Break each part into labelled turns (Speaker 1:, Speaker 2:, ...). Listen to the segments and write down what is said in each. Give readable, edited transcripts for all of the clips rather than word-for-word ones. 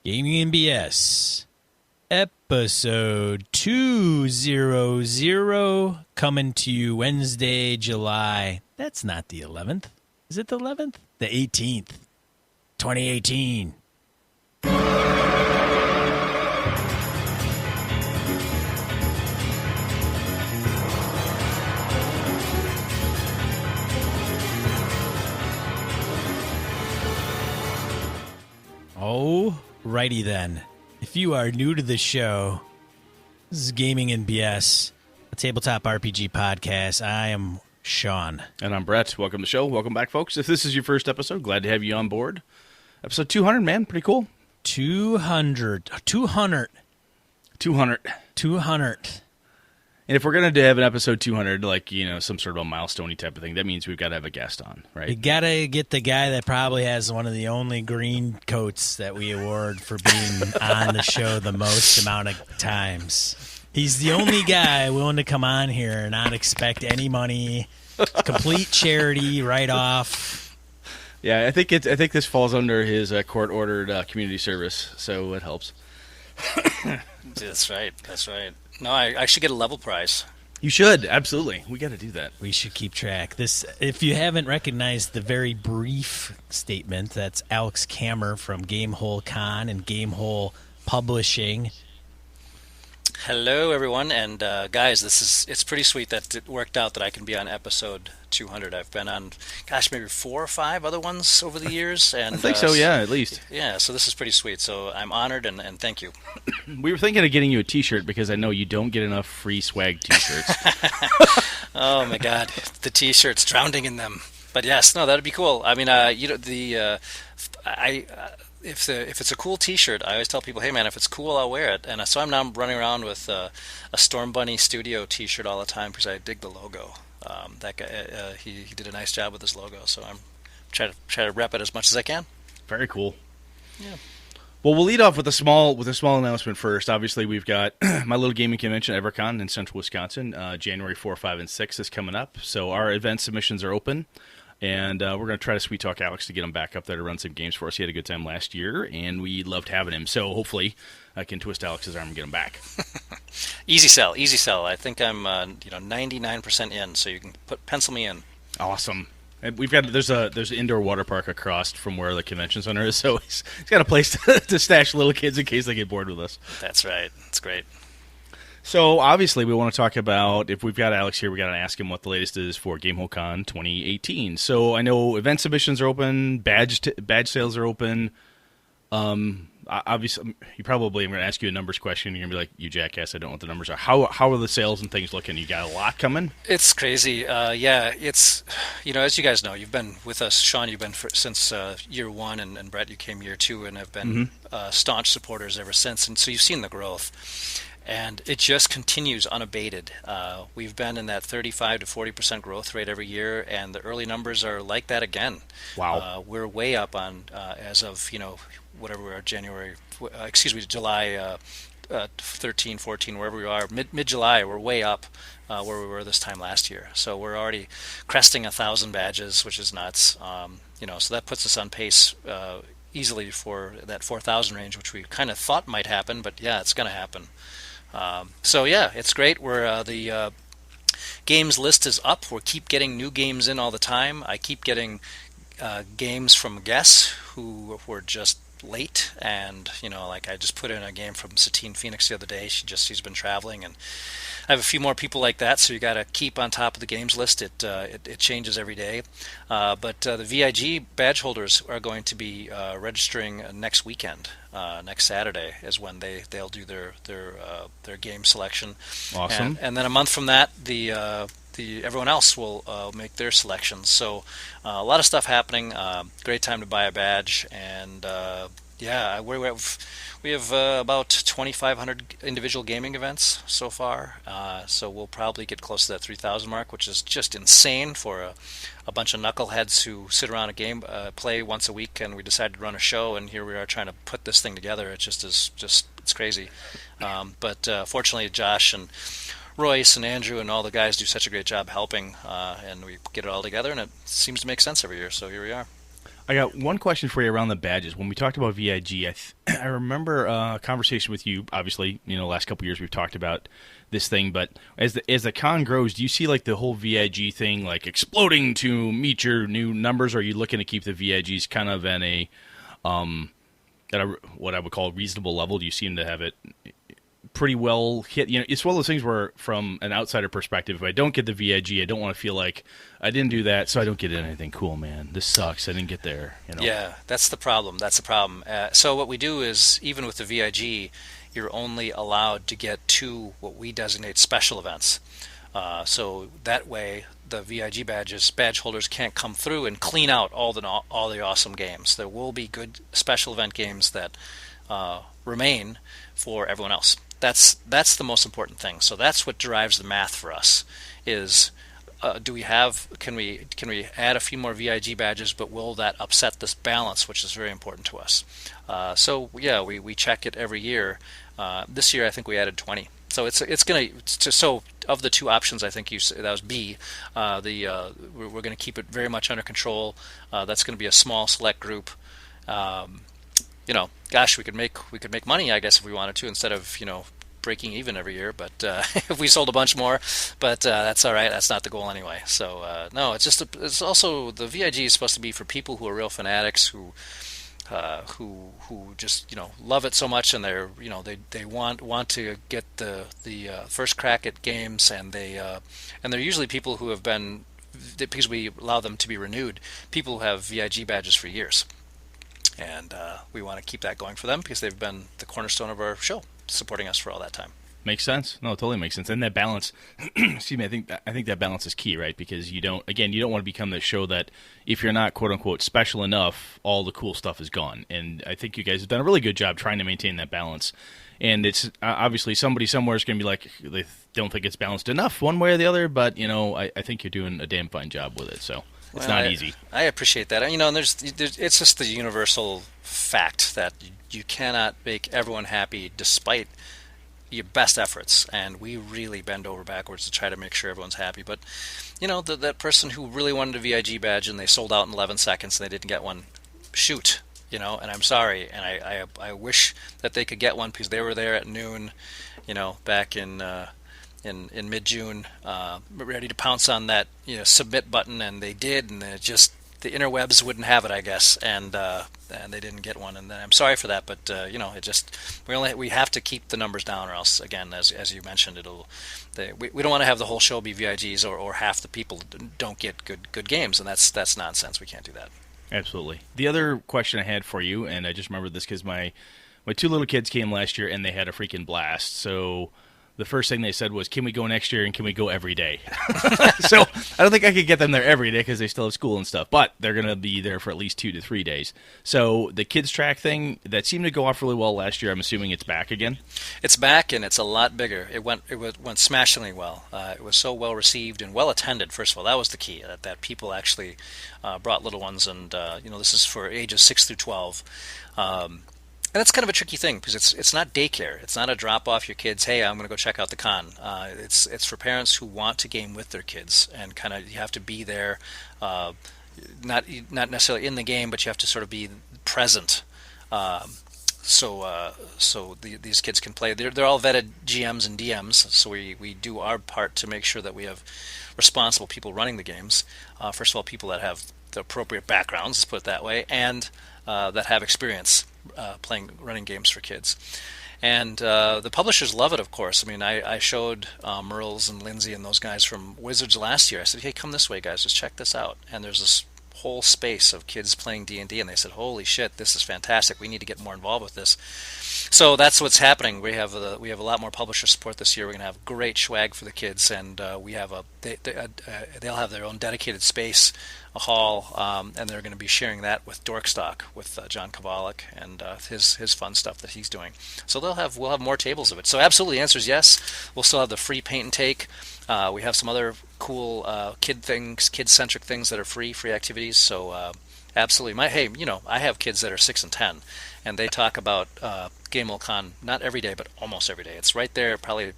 Speaker 1: Gaming and BS, episode 200, coming to you Wednesday, July. That's not the 11th. Is it the 11th? The 18th, 2018. Alrighty then. If you are new to the show, this is Gaming and BS, a tabletop RPG podcast. I am Sean.
Speaker 2: And I'm Brett. Welcome to the show. Welcome back, folks. If this is your first episode, glad to have you on board. Episode 200, man. Pretty cool.
Speaker 1: 200.
Speaker 2: And if we're going to have an episode 200, like, some sort of a milestone type of thing, that means we've got to have a guest on, right?
Speaker 1: You got to get the guy that probably has one of the only green coats that we award for being on the show the most amount of times. He's the only guy willing to come on here and not expect any money, complete charity right off.
Speaker 2: Yeah, I think this falls under his court-ordered community service, so it helps.
Speaker 3: That's right. No, I should get a level prize.
Speaker 2: You should, absolutely. We got to do that.
Speaker 1: We should keep track. If you haven't recognized the very brief statement, that's Alex Kammer from Gamehole Con and Gamehole Publishing.
Speaker 3: Hello, everyone, and guys, it's pretty sweet that it worked out that I can be on episode 200. I've been on, maybe 4 or 5 other ones over the years, and
Speaker 2: I think so, yeah, at least.
Speaker 3: Yeah, so this is pretty sweet. So I'm honored, and thank you.
Speaker 2: We were thinking of getting you a T-shirt because I know you don't get enough free swag T-shirts.
Speaker 3: Oh my God, the T-shirts, drowning in them. But yes, no, that'd be cool. I mean, if it's a cool T-shirt, I always tell people, hey man, if it's cool, I'll wear it. And so I'm now running around with a Storm Bunny Studio T-shirt all the time because I dig the logo. That guy, he did a nice job with his logo, so I'm try to rep it as much as I can.
Speaker 2: Very cool.
Speaker 3: Yeah.
Speaker 2: Well, we'll lead off with a small announcement first. Obviously, we've got my little gaming convention, EverCon, in Central Wisconsin. January 4, 5, and 6 is coming up. So our event submissions are open. And we're going to try to sweet talk Alex to get him back up there to run some games for us. He had a good time last year, and we loved having him. So hopefully I can twist Alex's arm and get him back.
Speaker 3: Easy sell. I think I'm 99% in, so you can pencil me in.
Speaker 2: Awesome. And there's an indoor water park across from where the convention center is, so he's got a place to stash little kids in case they get bored with us.
Speaker 3: That's right. That's great.
Speaker 2: So, obviously, we want to talk about, if we've got Alex here, we got to ask him what the latest is for Gamehole Con 2018. So, I know event submissions are open, badge sales are open. Obviously, I'm going to ask you a numbers question. You're going to be like, you jackass, I don't know what the numbers are. How are the sales and things looking? You got a lot coming?
Speaker 3: It's crazy. Yeah, it's, as you guys know, you've been with us. Sean, you've been since year 1, and Brett, you came year 2, and have been staunch supporters ever since. And so you've seen the growth. And it just continues unabated. We've been in that 35 to 40% growth rate every year, and the early numbers are like that again.
Speaker 2: Wow.
Speaker 3: We're way up on, as of, whatever we are, July 13, 14, wherever we are, mid-July, we're way up where we were this time last year. So we're already cresting 1,000 badges, which is nuts. So that puts us on pace easily for that 4,000 range, which we kind of thought might happen, but yeah, it's going to happen. So yeah, it's great. We're the games list is up. We keep getting new games in all the time. I keep getting games from guests who were just late, and I just put in a game from Satine Phoenix the other day. She's been traveling, and I have a few more people like that. So you got to keep on top of the games list. It changes every day. But the VIG badge holders are going to be registering next weekend. Next Saturday is when they'll do their game selection.
Speaker 2: Awesome.
Speaker 3: And then a month from that, everyone else will make their selections. So a lot of stuff happening. Great time to buy a badge, and we have about 2,500 individual gaming events so far. So we'll probably get close to that 3,000 mark, which is just insane for a bunch of knuckleheads who sit around a game, play once a week, and we decided to run a show, and here we are trying to put this thing together. It's crazy. But fortunately, Josh and Royce and Andrew and all the guys do such a great job helping, and we get it all together, and it seems to make sense every year. So here we are.
Speaker 2: I got one question for you around the badges. When we talked about VIG, I remember a conversation with you. Obviously, last couple of years we've talked about this thing, but as the con grows, do you see like the whole VIG thing like exploding to meet your new numbers? Or are you looking to keep the VIGs kind of in a what I would call a reasonable level? Do you seem to have it pretty well hit? It's one of those things where, from an outsider perspective, if I don't get the VIG, I don't want to feel like I didn't do that, so I don't get anything cool, man. This sucks. I didn't get there.
Speaker 3: Yeah, that's the problem. So what we do is, even with the VIG, you're only allowed to get 2 what we designate special events. So that way, the VIG badge holders can't come through and clean out all the awesome games. There will be good special event games that remain for everyone else. That's the most important thing. So that's what drives the math for us. Is can we add a few more VIG badges, but will that upset this balance, which is very important to us? So yeah, we check it every year. This year I think we added 20. So it's going to, so of the 2 options, I think that was B. We're going to keep it very much under control. That's going to be a small select group. Gosh, we could make money, I guess, if we wanted to, instead of breaking even every year. But if we sold a bunch more, but that's all right. That's not the goal anyway. So no, it's also, the VIG is supposed to be for people who are real fanatics who just love it so much, and they're they want to get the first crack at games, and they're usually people who have been, because we allow them to be renewed, people who have VIG badges for years. And we want to keep that going for them because they've been the cornerstone of our show, supporting us for all that time.
Speaker 2: Makes sense. No, it totally makes sense. And that balance, excuse me, I think that balance is key, right? Because you don't want to become the show that, if you're not quote unquote special enough, all the cool stuff is gone. And I think you guys have done a really good job trying to maintain that balance. And it's obviously somebody somewhere is going to be like, they don't think it's balanced enough one way or the other, but I think you're doing a damn fine job with it. So. It's not easy. I
Speaker 3: appreciate that. And there's it's just the universal fact that you cannot make everyone happy despite your best efforts, and we really bend over backwards to try to make sure everyone's happy. But that person who really wanted a VIG badge and they sold out in 11 seconds and they didn't get one, shoot, and I'm sorry, and I wish that they could get one because they were there at noon, back in mid-June, ready to pounce on that submit button, and they did, and it just, the interwebs wouldn't have it, I guess, and they didn't get one, and I'm sorry for that, but it just, we have to keep the numbers down, or else, again, as you mentioned, we don't want to have the whole show be VIGs, or half the people don't get good games, and that's nonsense. We can't do that.
Speaker 2: Absolutely. The other question I had for you, and I just remembered this because my 2 little kids came last year and they had a freaking blast. So the first thing they said was, can we go next year, and can we go every day? So I don't think I could get them there every day because they still have school and stuff, but they're going to be there for at least 2 to 3 days. So the kids track thing, that seemed to go off really well last year. I'm assuming it's back again?
Speaker 3: It's back, and it's a lot bigger. It went smashingly well. It was so well received and well attended, first of all. That was the key, that people actually brought little ones, and this is for ages 6 through 12. And that's kind of a tricky thing because it's not daycare. It's not a drop off your kids. Hey, I'm going to go check out the con. It's for parents who want to game with their kids, and kind of you have to be there, not necessarily in the game, but you have to sort of be present. So these kids can play. They're all vetted GMs and DMs, so we do our part to make sure that we have responsible people running the games. First of all, people that have the appropriate backgrounds, let's put it that way, and that have experience running games for kids. And the publishers love it, of course. I mean, I showed Merles and Lindsay and those guys from Wizards last year. I said, hey, come this way, guys, just check this out. And there's this whole space of kids playing D&D, and they said, holy shit, this is fantastic. We need to get more involved with this. So that's what's happening. We have a lot more publisher support this year. We're going to have great swag for the kids, and we have they'll have their own dedicated space, a hall, and they're going to be sharing that with Dorkstock, with John Kovalik and his fun stuff that he's doing. So we'll have more tables of it. So absolutely, the answer is yes. We'll still have the free paint and take. We have some other cool kid-centric things that are free activities. So absolutely, I have kids that are 6 and 10, and they talk about GameWorld not every day, but almost every day. It's right there, probably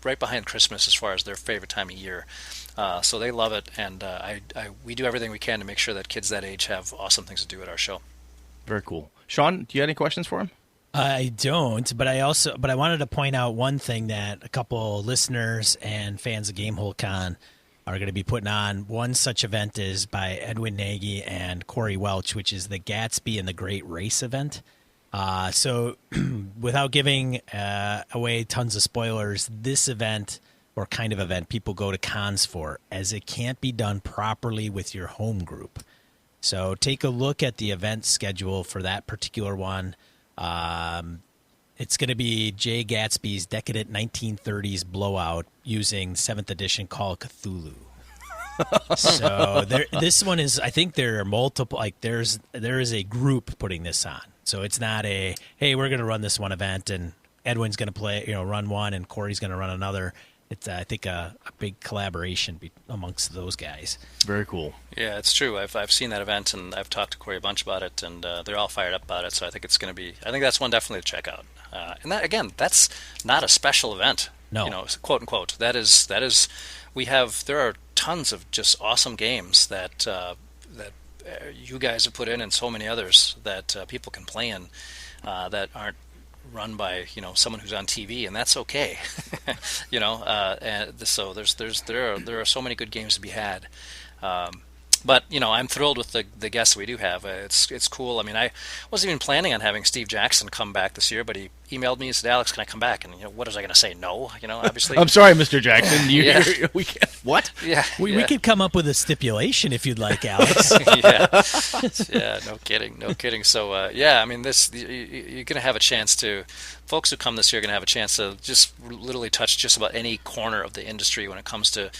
Speaker 3: right behind Christmas as far as their favorite time of year. So they love it, and we do everything we can to make sure that kids that age have awesome things to do at our show.
Speaker 2: Very cool. Sean, do you have any questions for him?
Speaker 1: I don't, but I wanted to point out one thing that a couple listeners and fans of Gamehole Con are going to be putting on. One such event is by Edwin Nagy and Corey Welch, which is the Gatsby and the Great Race event. So without giving away tons of spoilers, this event or kind of event people go to cons for, as it can't be done properly with your home group. So take a look at the event schedule for that particular one. It's going to be Jay Gatsby's decadent 1930s blowout using 7th edition Call of Cthulhu. So this one is, I think there are multiple, like there is a group putting this on. So it's not a, hey, we're going to run this one event and Edwin's going to run one and Corey's going to run another. It's, I think, a big collaboration amongst those guys.
Speaker 2: Very cool.
Speaker 3: Yeah, it's true. I've seen that event, and I've talked to Corey a bunch about it, and they're all fired up about it. So I think it's going to be. I think that's one definitely to check out. And that, again, that's not a special event.
Speaker 1: No,
Speaker 3: quote unquote. That is. There are tons of just awesome games that you guys have put in, and so many others that people can play in that aren't run by someone who's on TV, and that's okay. And so there are so many good games to be had. But I'm thrilled with the guests we do have. It's cool. I mean, I wasn't even planning on having Steve Jackson come back this year, but he emailed me and said, "Alex, can I come back?" And what was I going to say? No, obviously.
Speaker 2: I'm sorry, Mr. Jackson. We can't. What?
Speaker 3: Yeah,
Speaker 1: we could come up with a stipulation if you'd like, Alex.
Speaker 3: Yeah. No kidding. So I mean, you're going to have a chance to. Folks who come this year are going to have a chance to just literally touch just about any corner of the industry when it comes to,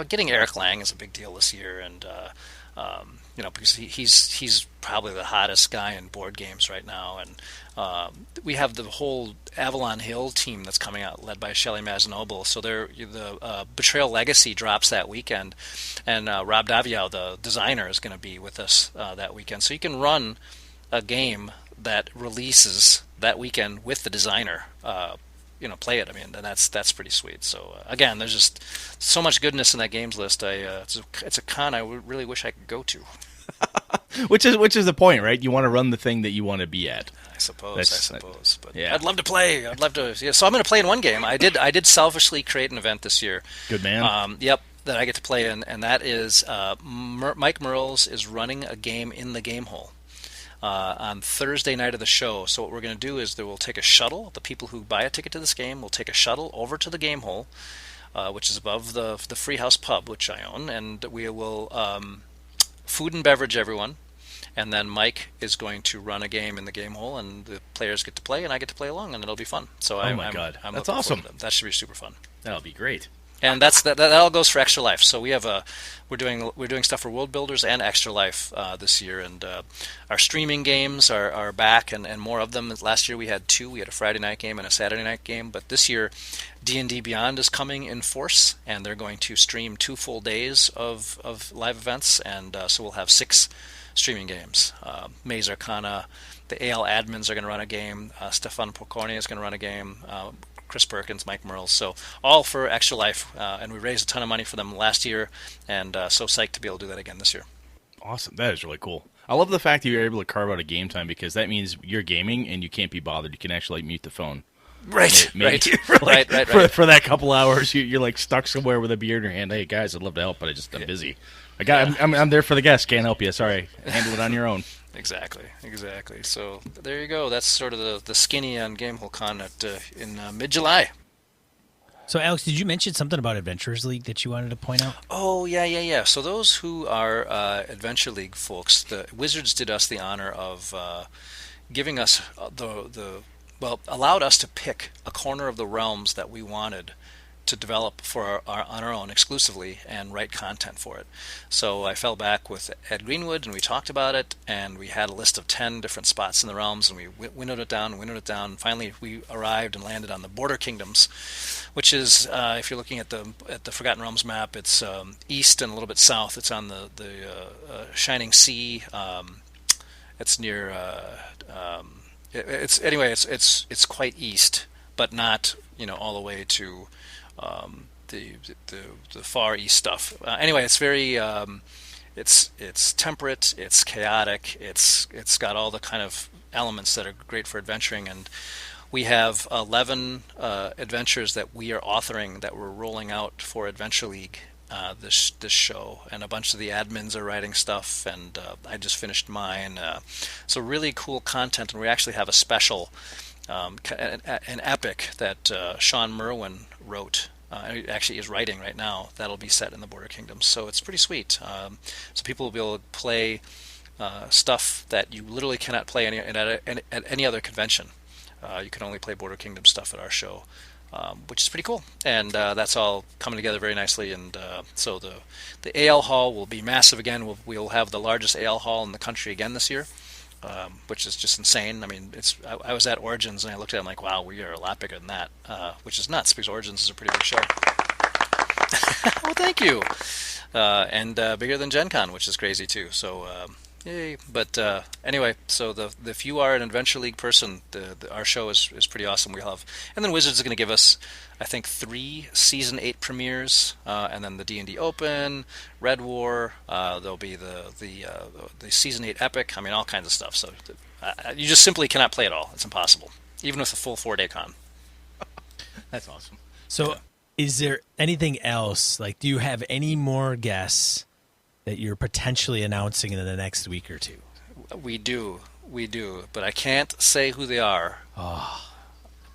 Speaker 3: getting Eric Lang is a big deal this year, and because he's probably the hottest guy in board games right now, and we have the whole Avalon Hill team that's coming out, led by Shelley Mazanoble. So the Betrayal Legacy drops that weekend, and Rob Daviau, the designer, is going to be with us that weekend. So you can run a game that releases that weekend with the designer, play it. I mean, and that's pretty sweet. So again, there's just so much goodness in that games list. It's a con I really wish I could go to.
Speaker 2: which is the point, right? You want to run the thing that you want to be at.
Speaker 3: I suppose. But
Speaker 2: yeah.
Speaker 3: I'd love to play. I'd love to. Yeah, so I'm going to play in one game. I did selfishly create an event this year.
Speaker 2: Good man.
Speaker 3: Yep. That I get to play in, and that is Mike Merles is running a game in the Gamehole. On Thursday night of the show. So what we're going to do is we'll take a shuttle. The people who buy a ticket to this game will take a shuttle over to the Gamehole, which is above the Freehouse Pub, which I own, and we will food and beverage everyone. And then Mike is going to run a game in the Gamehole, and the players get to play, and I get to play along, and it'll be fun. So
Speaker 2: oh my God, that's awesome!
Speaker 3: That should be super fun.
Speaker 2: That'll be great.
Speaker 3: And that all goes for Extra Life. So we have we're doing stuff for World Builders and Extra Life this year, and our streaming games are back and more of them. Last year we had 2. We had a Friday night game and a Saturday night game, but this year D&D Beyond is coming in force, and they're going to stream 2 full days of live events, and so we'll have 6 streaming games. Maze Arcana, the AL admins are going to run a game. Stefan Pokorny is going to run a game. Chris Perkins, Mike Merles, so all for Extra Life, and we raised a ton of money for them last year, and so psyched to be able to do that again this year.
Speaker 2: Awesome, that is really cool. I love the fact that you're able to carve out a game time, because that means you're gaming and you can't be bothered. You can actually mute the phone.
Speaker 3: Right.
Speaker 2: For that couple hours, you're like stuck somewhere with a beer in your hand. Hey guys, I'd love to help, but I'm busy. I'm there for the guests. Can't help you. Sorry, handle it on your own.
Speaker 3: Exactly. So there you go. That's sort of the skinny on Gamehole Con in mid-July.
Speaker 1: So Alex, did you mention something about Adventurers League that you wanted to point out?
Speaker 3: Oh yeah. So those who are Adventure League folks, the Wizards did us the honor of giving us allowed us to pick a corner of the realms that we wanted to develop for on our own exclusively and write content for it. So I fell back with Ed Greenwood, and we talked about it, and we had a list of 10 different spots in the realms, and we winnowed it down. And finally, we arrived and landed on the Border Kingdoms, which is, if you're looking at the Forgotten Realms map, it's east and a little bit south. It's on the Shining Sea. It's near. It's quite east, but not all the way to the Far East stuff. Anyway, it's very it's temperate, it's chaotic, it's got all the kind of elements that are great for adventuring, and we have 11 adventures that we are authoring that we're rolling out for Adventure League this show, and a bunch of the admins are writing stuff, and I just finished mine. So really cool content, and we actually have a special, an epic that Sean Merwin wrote. Actually is writing right now. That'll be set in the Border Kingdoms, so it's pretty sweet. So people will be able to play stuff that you literally cannot play at any other convention. You can only play Border Kingdom stuff at our show, which is pretty cool. And that's all coming together very nicely. And so the AL Hall will be massive again. We'll have the largest AL Hall in the country again this year, which is just insane. I mean, I was at Origins and I looked at it, I'm like, wow, we are a lot bigger than that, which is nuts because Origins is a pretty big show. Well, thank you. And bigger than Gen Con, which is crazy too. So yay. But anyway, so if you are an Adventure League person, our show is pretty awesome. We'll have, and then Wizards is going to give us, I think, 3 Season 8 premieres, and then the D&D Open, Red War. There'll be the Season 8 Epic. I mean, all kinds of stuff. So you just simply cannot play it all. It's impossible, even with a full 4-day con.
Speaker 2: That's awesome.
Speaker 1: So, is there anything else? Like, do you have any more guests that you're potentially announcing in the next week or two?
Speaker 3: We do, but I can't say who they are.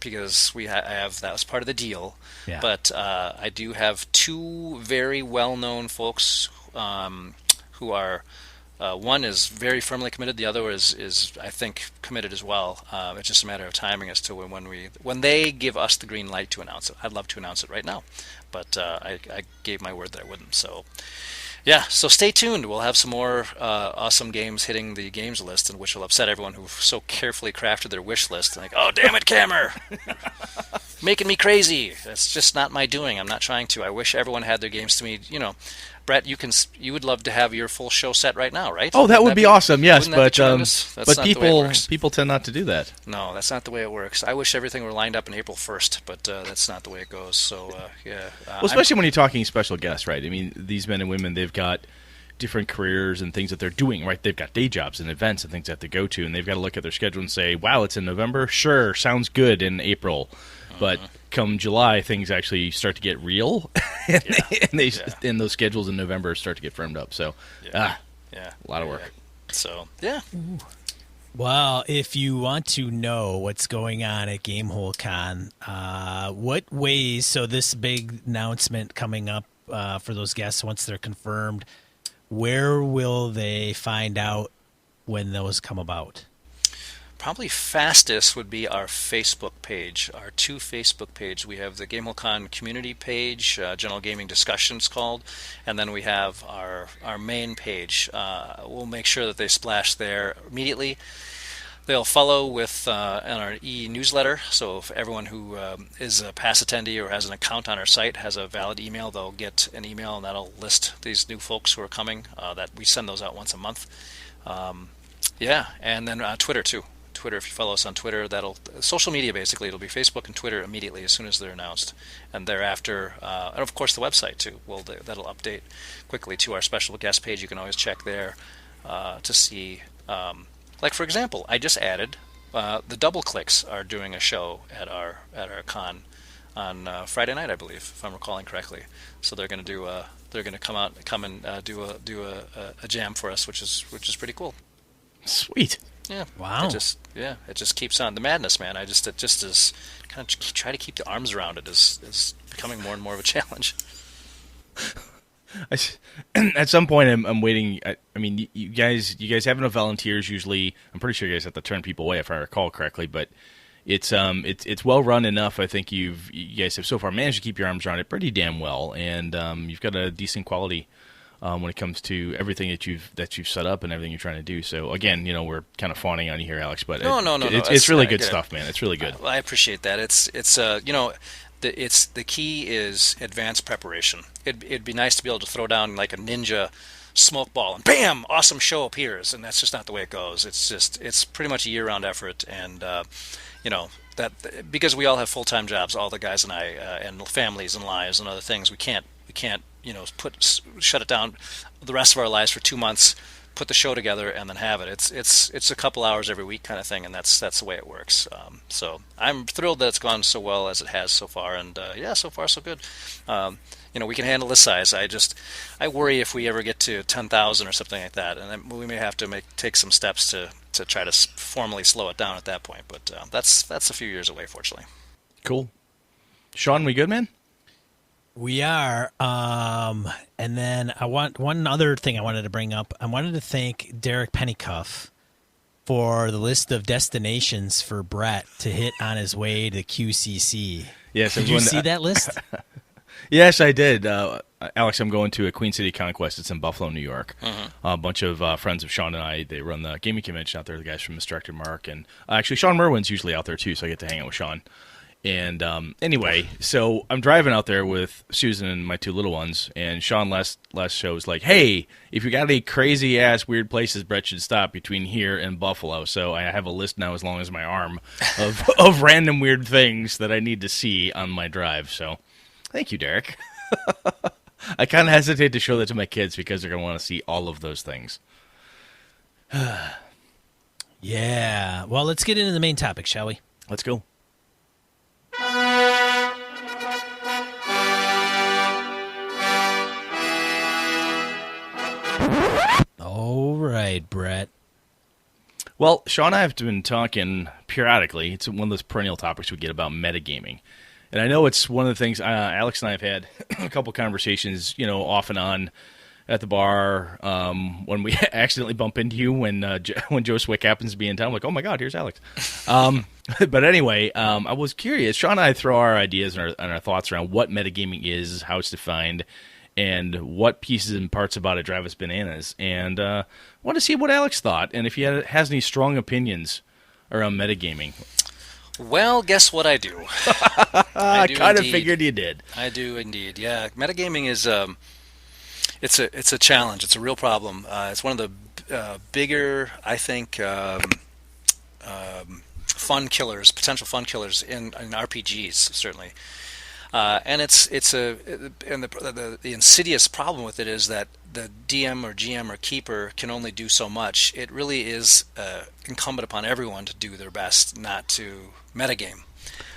Speaker 3: Because I have, that was part of the deal.
Speaker 1: Yeah.
Speaker 3: But I do have 2 very well-known folks who are, one is very firmly committed, the other is I think committed as well. It's just a matter of timing as to when they give us the green light to announce it. I'd love to announce it right now, but I gave my word that I wouldn't. So yeah, so stay tuned. We'll have some more awesome games hitting the games list, and which will upset everyone who so carefully crafted their wish list. Like, oh, damn it, Cameron! Making me crazy. That's just not my doing. I'm not trying to. I wish everyone had their games to me. You know, Brett, you would love to have your full show set right now, right?
Speaker 2: Oh, that would be awesome. Yes, but people tend not to do that.
Speaker 3: No, that's not the way it works. I wish everything were lined up in April 1st, but that's not the way it goes. So yeah.
Speaker 2: Well, especially when you're talking special guests, right? I mean, these men and women, they've got different careers and things that they're doing, right? They've got day jobs and events and things that they go to, and they've got to look at their schedule and say, wow, it's in November? Sure, sounds good in April. But come July, things actually start to get real, and those schedules in November start to get firmed up. So, a lot of work.
Speaker 3: So, yeah.
Speaker 1: Well, if you want to know what's going on at Gamehole Con, what ways, so this big announcement coming up for those guests once they're confirmed, where will they find out when those come about?
Speaker 3: Probably fastest would be our Facebook page, our 2 Facebook page. We have the GameholeCon community page, General Gaming Discussions called, and then we have our main page. We'll make sure that they splash there immediately. They'll follow with on our e-newsletter, so if everyone who is a past attendee or has an account on our site has a valid email, they'll get an email, and that'll list these new folks who are coming. That we send those out once a month. And then Twitter too. Twitter, if you follow us on Twitter, social media basically, it'll be Facebook and Twitter immediately as soon as they're announced, and thereafter, and of course the website too. That'll update quickly to our special guest page. You can always check there to see. Like for example, I just added the Double Clicks are doing a show at our con on Friday night, I believe, if I'm recalling correctly. So they're going to come and do a jam for us, which is pretty cool.
Speaker 2: Sweet.
Speaker 3: Yeah.
Speaker 1: Wow.
Speaker 3: It just keeps on the madness, man. It just is kind of try to keep the arms around it is becoming more and more of a challenge.
Speaker 2: At some point, I'm waiting. I mean, you guys have enough volunteers. Usually, I'm pretty sure you guys have to turn people away if I recall correctly. But it's well run enough. I think you guys have so far managed to keep your arms around it pretty damn well, and you've got a decent quality when it comes to everything that you've set up and everything you're trying to do. So again, we're kind of fawning on you here, Alex, but
Speaker 3: no.
Speaker 2: It's really good stuff, man. It's really good.
Speaker 3: I appreciate that. It's the key is advanced preparation. It'd be nice to be able to throw down like a ninja smoke ball and bam, awesome show appears, and that's just not the way it goes. It's pretty much a year-round effort, and that because we all have full-time jobs, all the guys and I, and families and lives and other things, we can't shut it down the rest of our lives for 2 months, put the show together, and then have it. It's a couple hours every week kind of thing, and that's the way it works. So I'm thrilled that it's gone so well as it has so far, and so far so good. We can handle this size. I worry if we ever get to 10,000 or something like that, and then we may have to take some steps to try to formally slow it down at that point. But that's a few years away, fortunately.
Speaker 2: Cool. Sean, we good, man?
Speaker 1: We are. And then one other thing I wanted to bring up. I wanted to thank Derek Pennycuff for the list of destinations for Brett to hit on his way to QCC.
Speaker 2: Yes,
Speaker 1: did you see that list?
Speaker 2: Yes, I did. Alex, I'm going to a Queen City Conquest. It's in Buffalo, New York. A bunch of friends of Sean and I, they run the gaming convention out there, the guys from Misdirected Mark. And actually, Sean Merwin's usually out there, too, so I get to hang out with Sean. And anyway, so I'm driving out there with Susan and my two little ones, and Sean last show was like, hey, if you got any crazy-ass weird places, Brett should stop between here and Buffalo. So I have a list now as long as my arm of random weird things that I need to see on my drive. So thank you, Derek. I kind of hesitate to show that to my kids because they're going to want to see all of those things.
Speaker 1: Yeah. Well, let's get into the main topic, shall we?
Speaker 2: Let's go.
Speaker 1: All right, Brett.
Speaker 2: Well, Sean and I have been talking periodically. It's one of those perennial topics we get about metagaming. And I know it's one of the things Alex and I have had a couple conversations, off and on at the bar when we accidentally bump into you when Joe Swick happens to be in town. I'm like, oh, my God, here's Alex. But anyway, I was curious. Sean and I throw our ideas and our thoughts around what metagaming is, how it's defined, and what pieces and parts about it drive us bananas. And I want to see what Alex thought and if he has any strong opinions around metagaming.
Speaker 3: Well, guess what I do?
Speaker 2: I kind of figured you did.
Speaker 3: I do indeed. Yeah, metagaming is it's a challenge. It's a real problem. It's one of the bigger, I think, potential fun killers in RPGs, certainly. And the insidious problem with it is that the DM or GM or keeper can only do so much. It really is incumbent upon everyone to do their best not to metagame,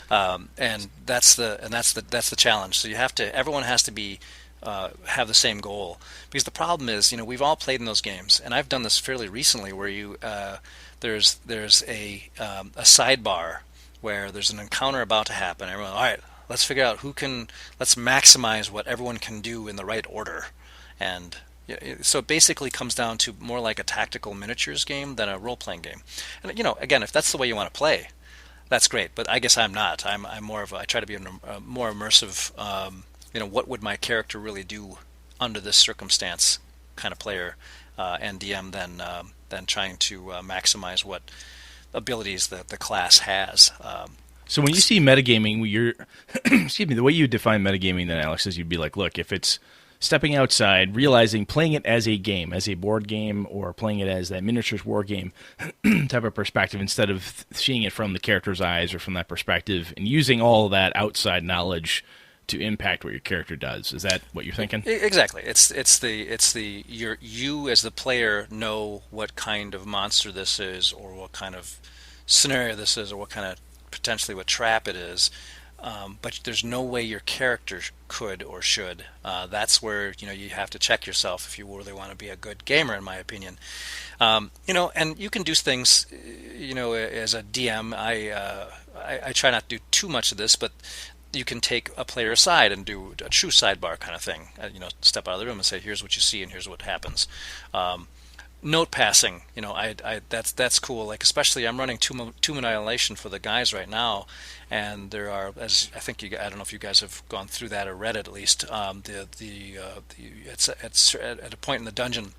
Speaker 3: and that's the challenge. So everyone has to be have the same goal, because the problem is, we've all played in those games, and I've done this fairly recently where there's a sidebar where there's an encounter about to happen. Everyone, all right, let's figure out let's maximize what everyone can do in the right order. And so it basically comes down to more like a tactical miniatures game than a role-playing game. And again, if that's the way you want to play, that's great. But I guess I'm not. I'm more of I try to be a more immersive. What would my character really do under this circumstance kind of player and DM than trying to maximize what abilities that the class has.
Speaker 2: So when you see metagaming, the way you define metagaming then, Alex, is you'd be like, look, if it's stepping outside, realizing, playing it as a game, as a board game, or playing it as that miniatures war game type of perspective, instead of seeing it from the character's eyes or from that perspective, and using all of that outside knowledge to impact what your character does. Is that what you're thinking?
Speaker 3: Exactly. You as the player know what kind of monster this is, or what kind of scenario this is, or what kind of potentially what trap it is. But there's no way your character could or should. That's where you have to check yourself if you really want to be a good gamer, in my opinion. And you can do things. As a DM, I try not to do too much of this, but you can take a player aside and do a true sidebar kind of thing. Step out of the room and say, "Here's what you see, and here's what happens." Note passing, that's cool. Like, especially, I'm running Tomb Annihilation for the guys right now, and there are, as I think I don't know if you guys have gone through that or read it at least. It's at a point in the dungeon,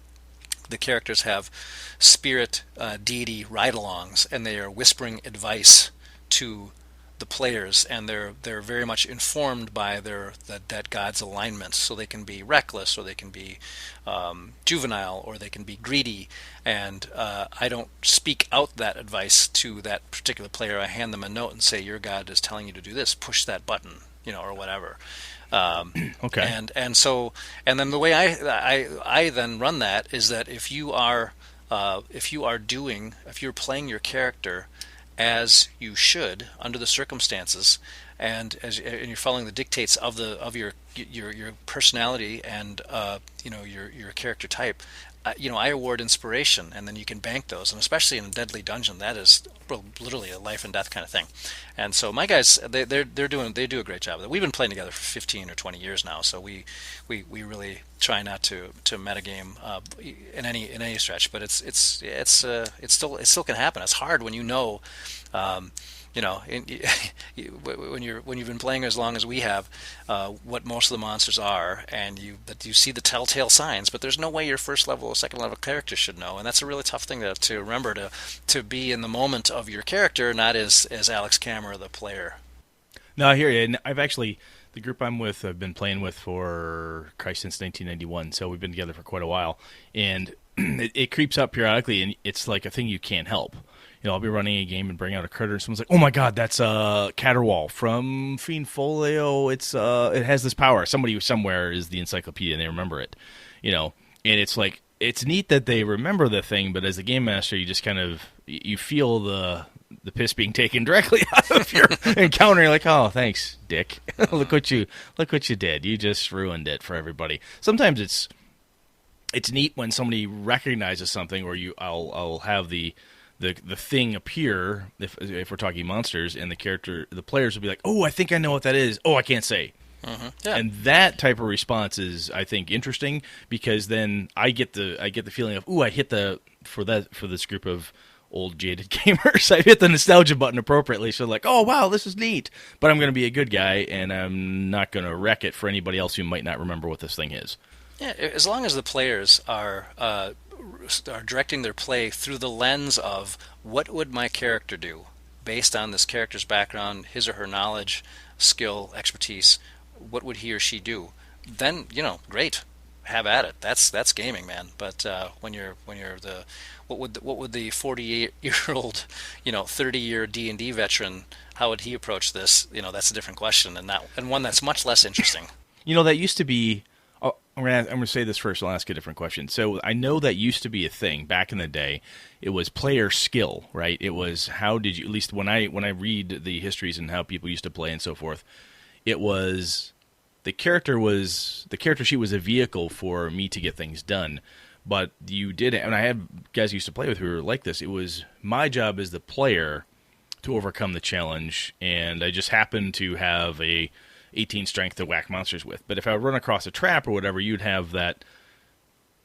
Speaker 3: the characters have spirit deity ride-alongs, and they are whispering advice to the players, and they're very much informed by that god's alignment. So they can be reckless, or they can be juvenile, or they can be greedy. And I don't speak out that advice to that particular player. I hand them a note and say, your god is telling you to do this. Push that button, or whatever.
Speaker 2: Okay.
Speaker 3: And then the way I then run that is that if you're playing your character as you should under the circumstances, and you're following the dictates of your personality and your character type, I award inspiration, and then you can bank those, and especially in a deadly dungeon, that is literally a life and death kind of thing. And so my guys, they do a great job of it. We've been playing together for 15 or 20 years now, so we really try not to metagame in any stretch, but it still can happen. It's hard when when you've been playing as long as we have, what most of the monsters are, and you see the telltale signs, but there's no way your first level or second level character should know, and that's a really tough thing to remember, to be in the moment of your character, not as Alex Kammer, the player.
Speaker 2: No, I hear you. And the group I'm with, I've been playing with since 1991, so we've been together for quite a while, and it creeps up periodically, and it's like a thing you can't help. I'll be running a game and bring out a critter, and someone's like, "Oh my God, that's a Caterwaul from Fiend Folio. It has this power." Somebody somewhere is the encyclopedia, and they remember it. And it's like, it's neat that they remember the thing, but as a game master, you just kind of you feel the piss being taken directly out of your encounter. You're like, "Oh, thanks, Dick. look what you did. You just ruined it for everybody." Sometimes it's neat when somebody recognizes something, or I'll have the thing appear, if we're talking monsters, and the players will be like, "Oh, I think I know what that is. Oh, I can't say."
Speaker 3: Yeah.
Speaker 2: And that type of response is, I think, interesting, because then I get the feeling of, "Ooh, I hit for this group of old jaded gamers, I hit the nostalgia button appropriately." So like, "Oh wow, this is neat," but I'm going to be a good guy, and I'm not going to wreck it for anybody else who might not remember what this thing is.
Speaker 3: Yeah, as long as the players are directing their play through the lens of, what would my character do based on this character's background, his or her knowledge, skill, expertise, what would he or she do? Then, great, have at it. That's gaming, man. But when you're what would the 48-year-old 30-year D&D veteran, how would he approach this? That's a different question, and one that's much less interesting.
Speaker 2: That used to be. I'm going to say this first, I'll ask a different question. So I know that used to be a thing back in the day. It was player skill, right? It was, how did you, at least when I read the histories and how people used to play and so forth, it was the character sheet was a vehicle for me to get things done. But you did, and I had guys I used to play with who were like this. It was my job as the player to overcome the challenge, and I just happened to have a 18 strength to whack monsters with. But if I run across a trap or whatever, you'd have that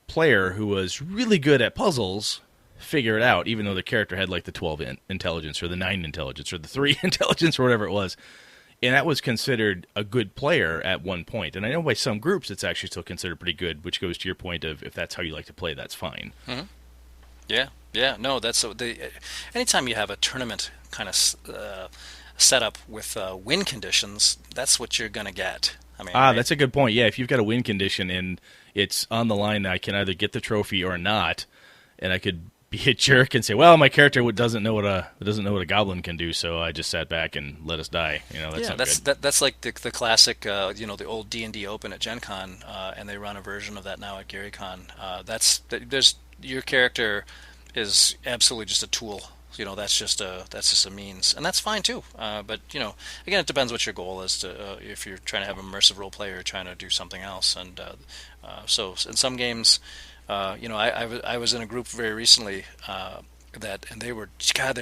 Speaker 2: player who was really good at puzzles figure it out, even though the character had like the 12 intelligence or the 9 intelligence or the 3 intelligence or whatever it was. And that was considered a good player at one point. And I know by some groups it's actually still considered pretty good, which goes to your point of, if that's how you like to play, that's fine.
Speaker 3: Mm-hmm. Yeah. No, that's anytime you have a tournament kind of setup with win conditions, that's what you're going to get. Right?
Speaker 2: That's a good point. Yeah, if you've got a win condition and it's on the line that I can either get the trophy or not, and I could be a jerk and say, "Well, my character doesn't know what a goblin can do, so I just sat back and let us die."
Speaker 3: That's like the classic, the old D&D Open at Gen Con, and they run a version of that now at GaryCon. Your character is absolutely just a tool. That's just a means, and that's fine too. But again, it depends what your goal is. If you're trying to have an immersive role play, or trying to do something else. And so in some games, I was in a group very recently and they were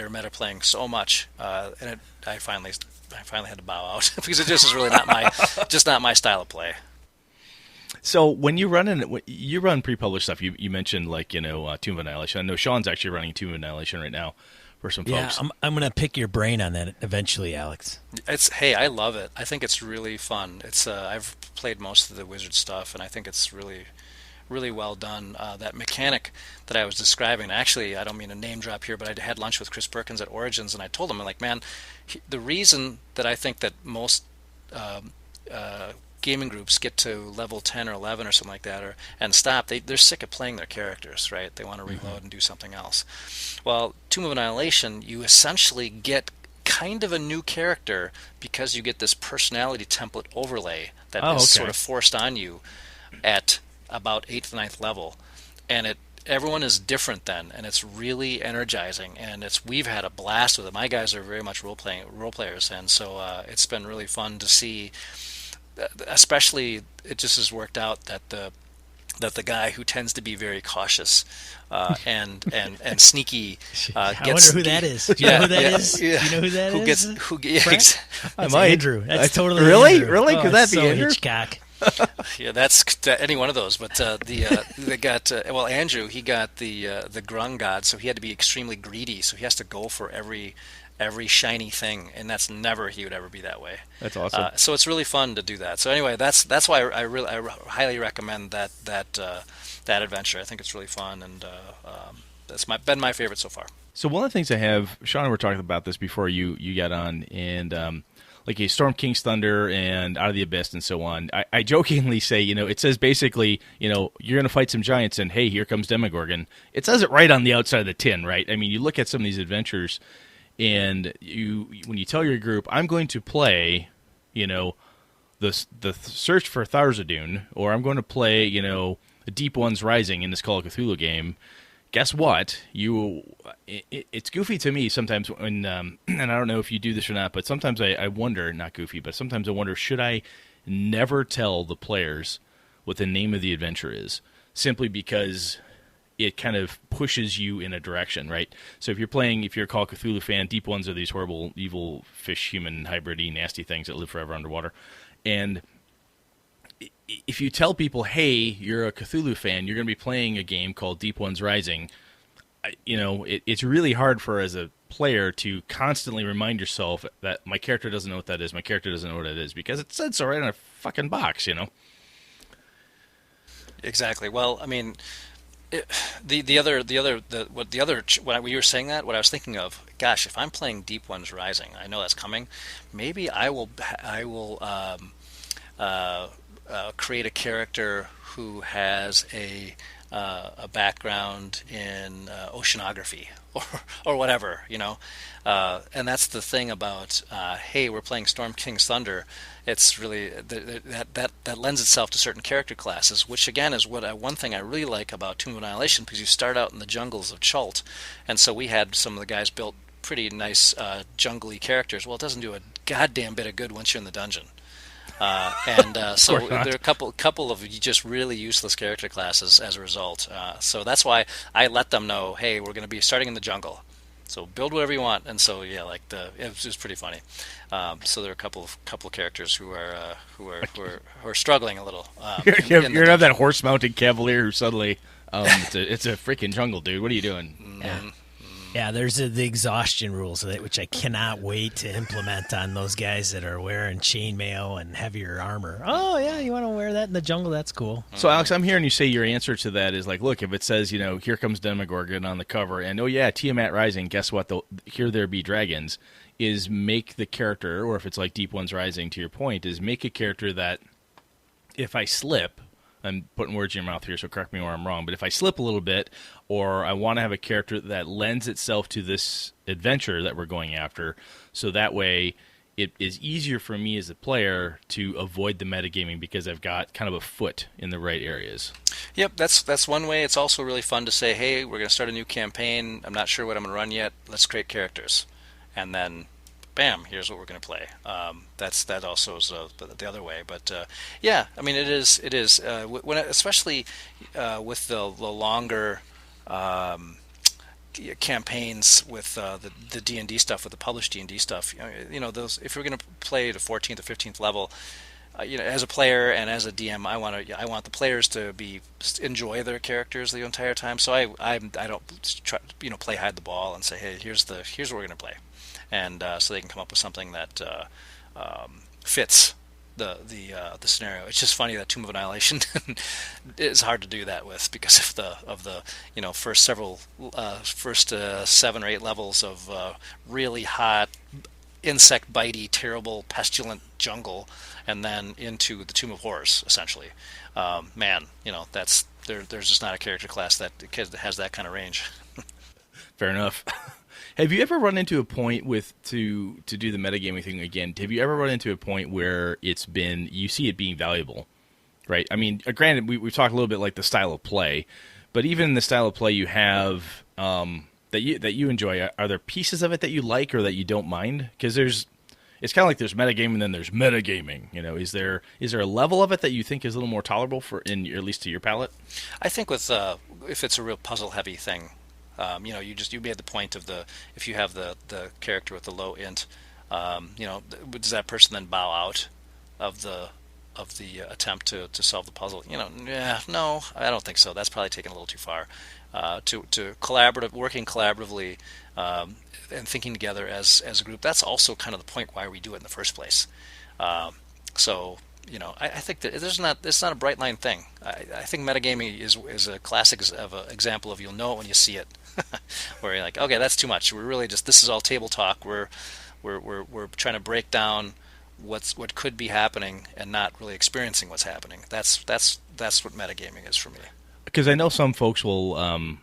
Speaker 3: meta playing so much, and I finally had to bow out because it just is really not my style of play.
Speaker 2: So when you run pre-published stuff, you mentioned Tomb of Annihilation. I know Sean's actually running Tomb of Annihilation right now for some folks.
Speaker 1: Yeah, I'm going to pick your brain on that eventually, Alex.
Speaker 3: I love it. I think it's really fun. I've played most of the Wizard stuff, and I think it's really, really well done. That mechanic that I was describing, actually, I don't mean to name drop here, but I had lunch with Chris Perkins at Origins, and I told him, I'm like, man, the reason that I think that most gaming groups get to level 10 or 11 or something like that, and stop, they're sick of playing their characters, right? They want to reload and do something else. Well, Tomb of Annihilation, you essentially get kind of a new character because you get this personality template overlay that is sort of forced on you at about 8th, 9th level, and everyone is different then, and it's really energizing, and we've had a blast with it. My guys are very much role players, and so it's been really fun to see. Especially, it just has worked out that the guy who tends to be very cautious and sneaky
Speaker 1: I wonder who that is. Do you know who that is? Do you know who that is? That's Andrew. That's totally
Speaker 2: really
Speaker 1: Andrew.
Speaker 2: really. Could that be Andrew?
Speaker 1: Hitchcock.
Speaker 3: Yeah, that's any one of those. But they got Andrew. He got the Grung god, so he had to be extremely greedy. So he has to go for every shiny thing, and that's never he would ever be that way.
Speaker 2: That's awesome.
Speaker 3: So it's really fun to do that. So anyway, that's why I highly recommend that adventure. I think it's really fun, and that's been my favorite so far.
Speaker 2: So one of the things I have, Sean and I were talking about this before you got on, and like a Storm King's Thunder and Out of the Abyss and so on, I jokingly say, it says basically, you're going to fight some giants and, hey, here comes Demogorgon. It says it right on the outside of the tin, right? I mean, you look at some of these adventures, and when you tell your group, I'm going to play, the Search for Tharizdun, or I'm going to play, the Deep Ones Rising in this Call of Cthulhu game, guess what? It's goofy to me sometimes when, and I don't know if you do this or not, but sometimes I wonder, not goofy, but sometimes I wonder, should I never tell the players what the name of the adventure is, simply because it kind of pushes you in a direction, right? So if you're a Call of Cthulhu fan, Deep Ones are these horrible, evil fish-human hybrid-y nasty things that live forever underwater. And if you tell people, hey, you're a Cthulhu fan, you're going to be playing a game called Deep Ones Rising, it's really hard as a player to constantly remind yourself that my character doesn't know what that is, my character doesn't know what it is, because it said so right in a fucking box,
Speaker 3: Exactly. Well, I mean, what you were saying that, what I was thinking of, gosh, if I'm playing Deep Ones Rising, I know that's coming. Maybe I will create a character who has a background in oceanography or whatever, and that's the thing about hey, we're playing Storm King's Thunder. It's really that lends itself to certain character classes, which again is one thing I really like about Tomb of Annihilation, because you start out in the jungles of Chult, and so we had some of the guys built pretty nice jungly characters. Well, it doesn't do a goddamn bit of good once you're in the dungeon. So there are a couple of just really useless character classes as a result. So that's why I let them know, hey, we're going to be starting in the jungle, so build whatever you want. And so it was pretty funny. So there are a couple of characters who are struggling a little.
Speaker 2: You're going to have that horse-mounted cavalier who suddenly it's a freaking jungle, dude. What are you doing?
Speaker 1: Yeah, there's the exhaustion rules, which I cannot wait to implement on those guys that are wearing chainmail and heavier armor. Oh, yeah, you want to wear that in the jungle? That's cool.
Speaker 2: So, Alex, I'm hearing you say your answer to that is like, look, if it says, here comes Demogorgon on the cover, and oh, yeah, Tiamat Rising, guess what? Here there be dragons, is make the character, or if it's like Deep Ones Rising, to your point, is make a character that if I slip, I'm putting words in your mouth here, so correct me where I'm wrong, but if I slip a little bit, or I want to have a character that lends itself to this adventure that we're going after, so that way it is easier for me as a player to avoid the metagaming because I've got kind of a foot in the right areas.
Speaker 3: Yep, that's one way. It's also really fun to say, hey, we're going to start a new campaign. I'm not sure what I'm going to run yet. Let's create characters. And then bam, here's what we're going to play. That also is the other way, but yeah, I mean it is when especially with the longer campaigns with the D&D stuff, with the published D&D stuff. Those, if you're going to play the 14th or 15th level, as a player and as a DM, I want the players to enjoy their characters the entire time. So I don't try play hide the ball and say, hey, here's what we're going to play. And so they can come up with something that fits the scenario. It's just funny that Tomb of Annihilation is hard to do that with because of the first 7 or 8 levels of really hot insect bitey, terrible, pestilent jungle, and then into the Tomb of Horrors, essentially. Man, that's there's just not a character class that has that kind of range.
Speaker 2: Fair enough. Have you ever run into a point to do the metagaming thing again? Have you ever run into a point where you see it being valuable, right? I mean, granted, we've talked a little bit like the style of play, but even the style of play you have that you enjoy, are there pieces of it that you like or that you don't mind? Because it's kind of like there's metagaming and then there's metagaming. Is there a level of it that you think is a little more tolerable at least to your palate?
Speaker 3: I think with if it's a real puzzle heavy thing. You made the point of if you have the character with the low int, does that person then bow out of the attempt to solve the puzzle? No, I don't think so. That's probably taken a little too far. Working collaboratively and thinking together as a group. That's also kind of the point why we do it in the first place. I think that it's not a bright line thing. I think metagaming is a classic example of you'll know it when you see it, where you're like, okay, that's too much. We're really this is all table talk. We're trying to break down what could be happening and not really experiencing what's happening. That's what metagaming is for me.
Speaker 2: Because I know some folks will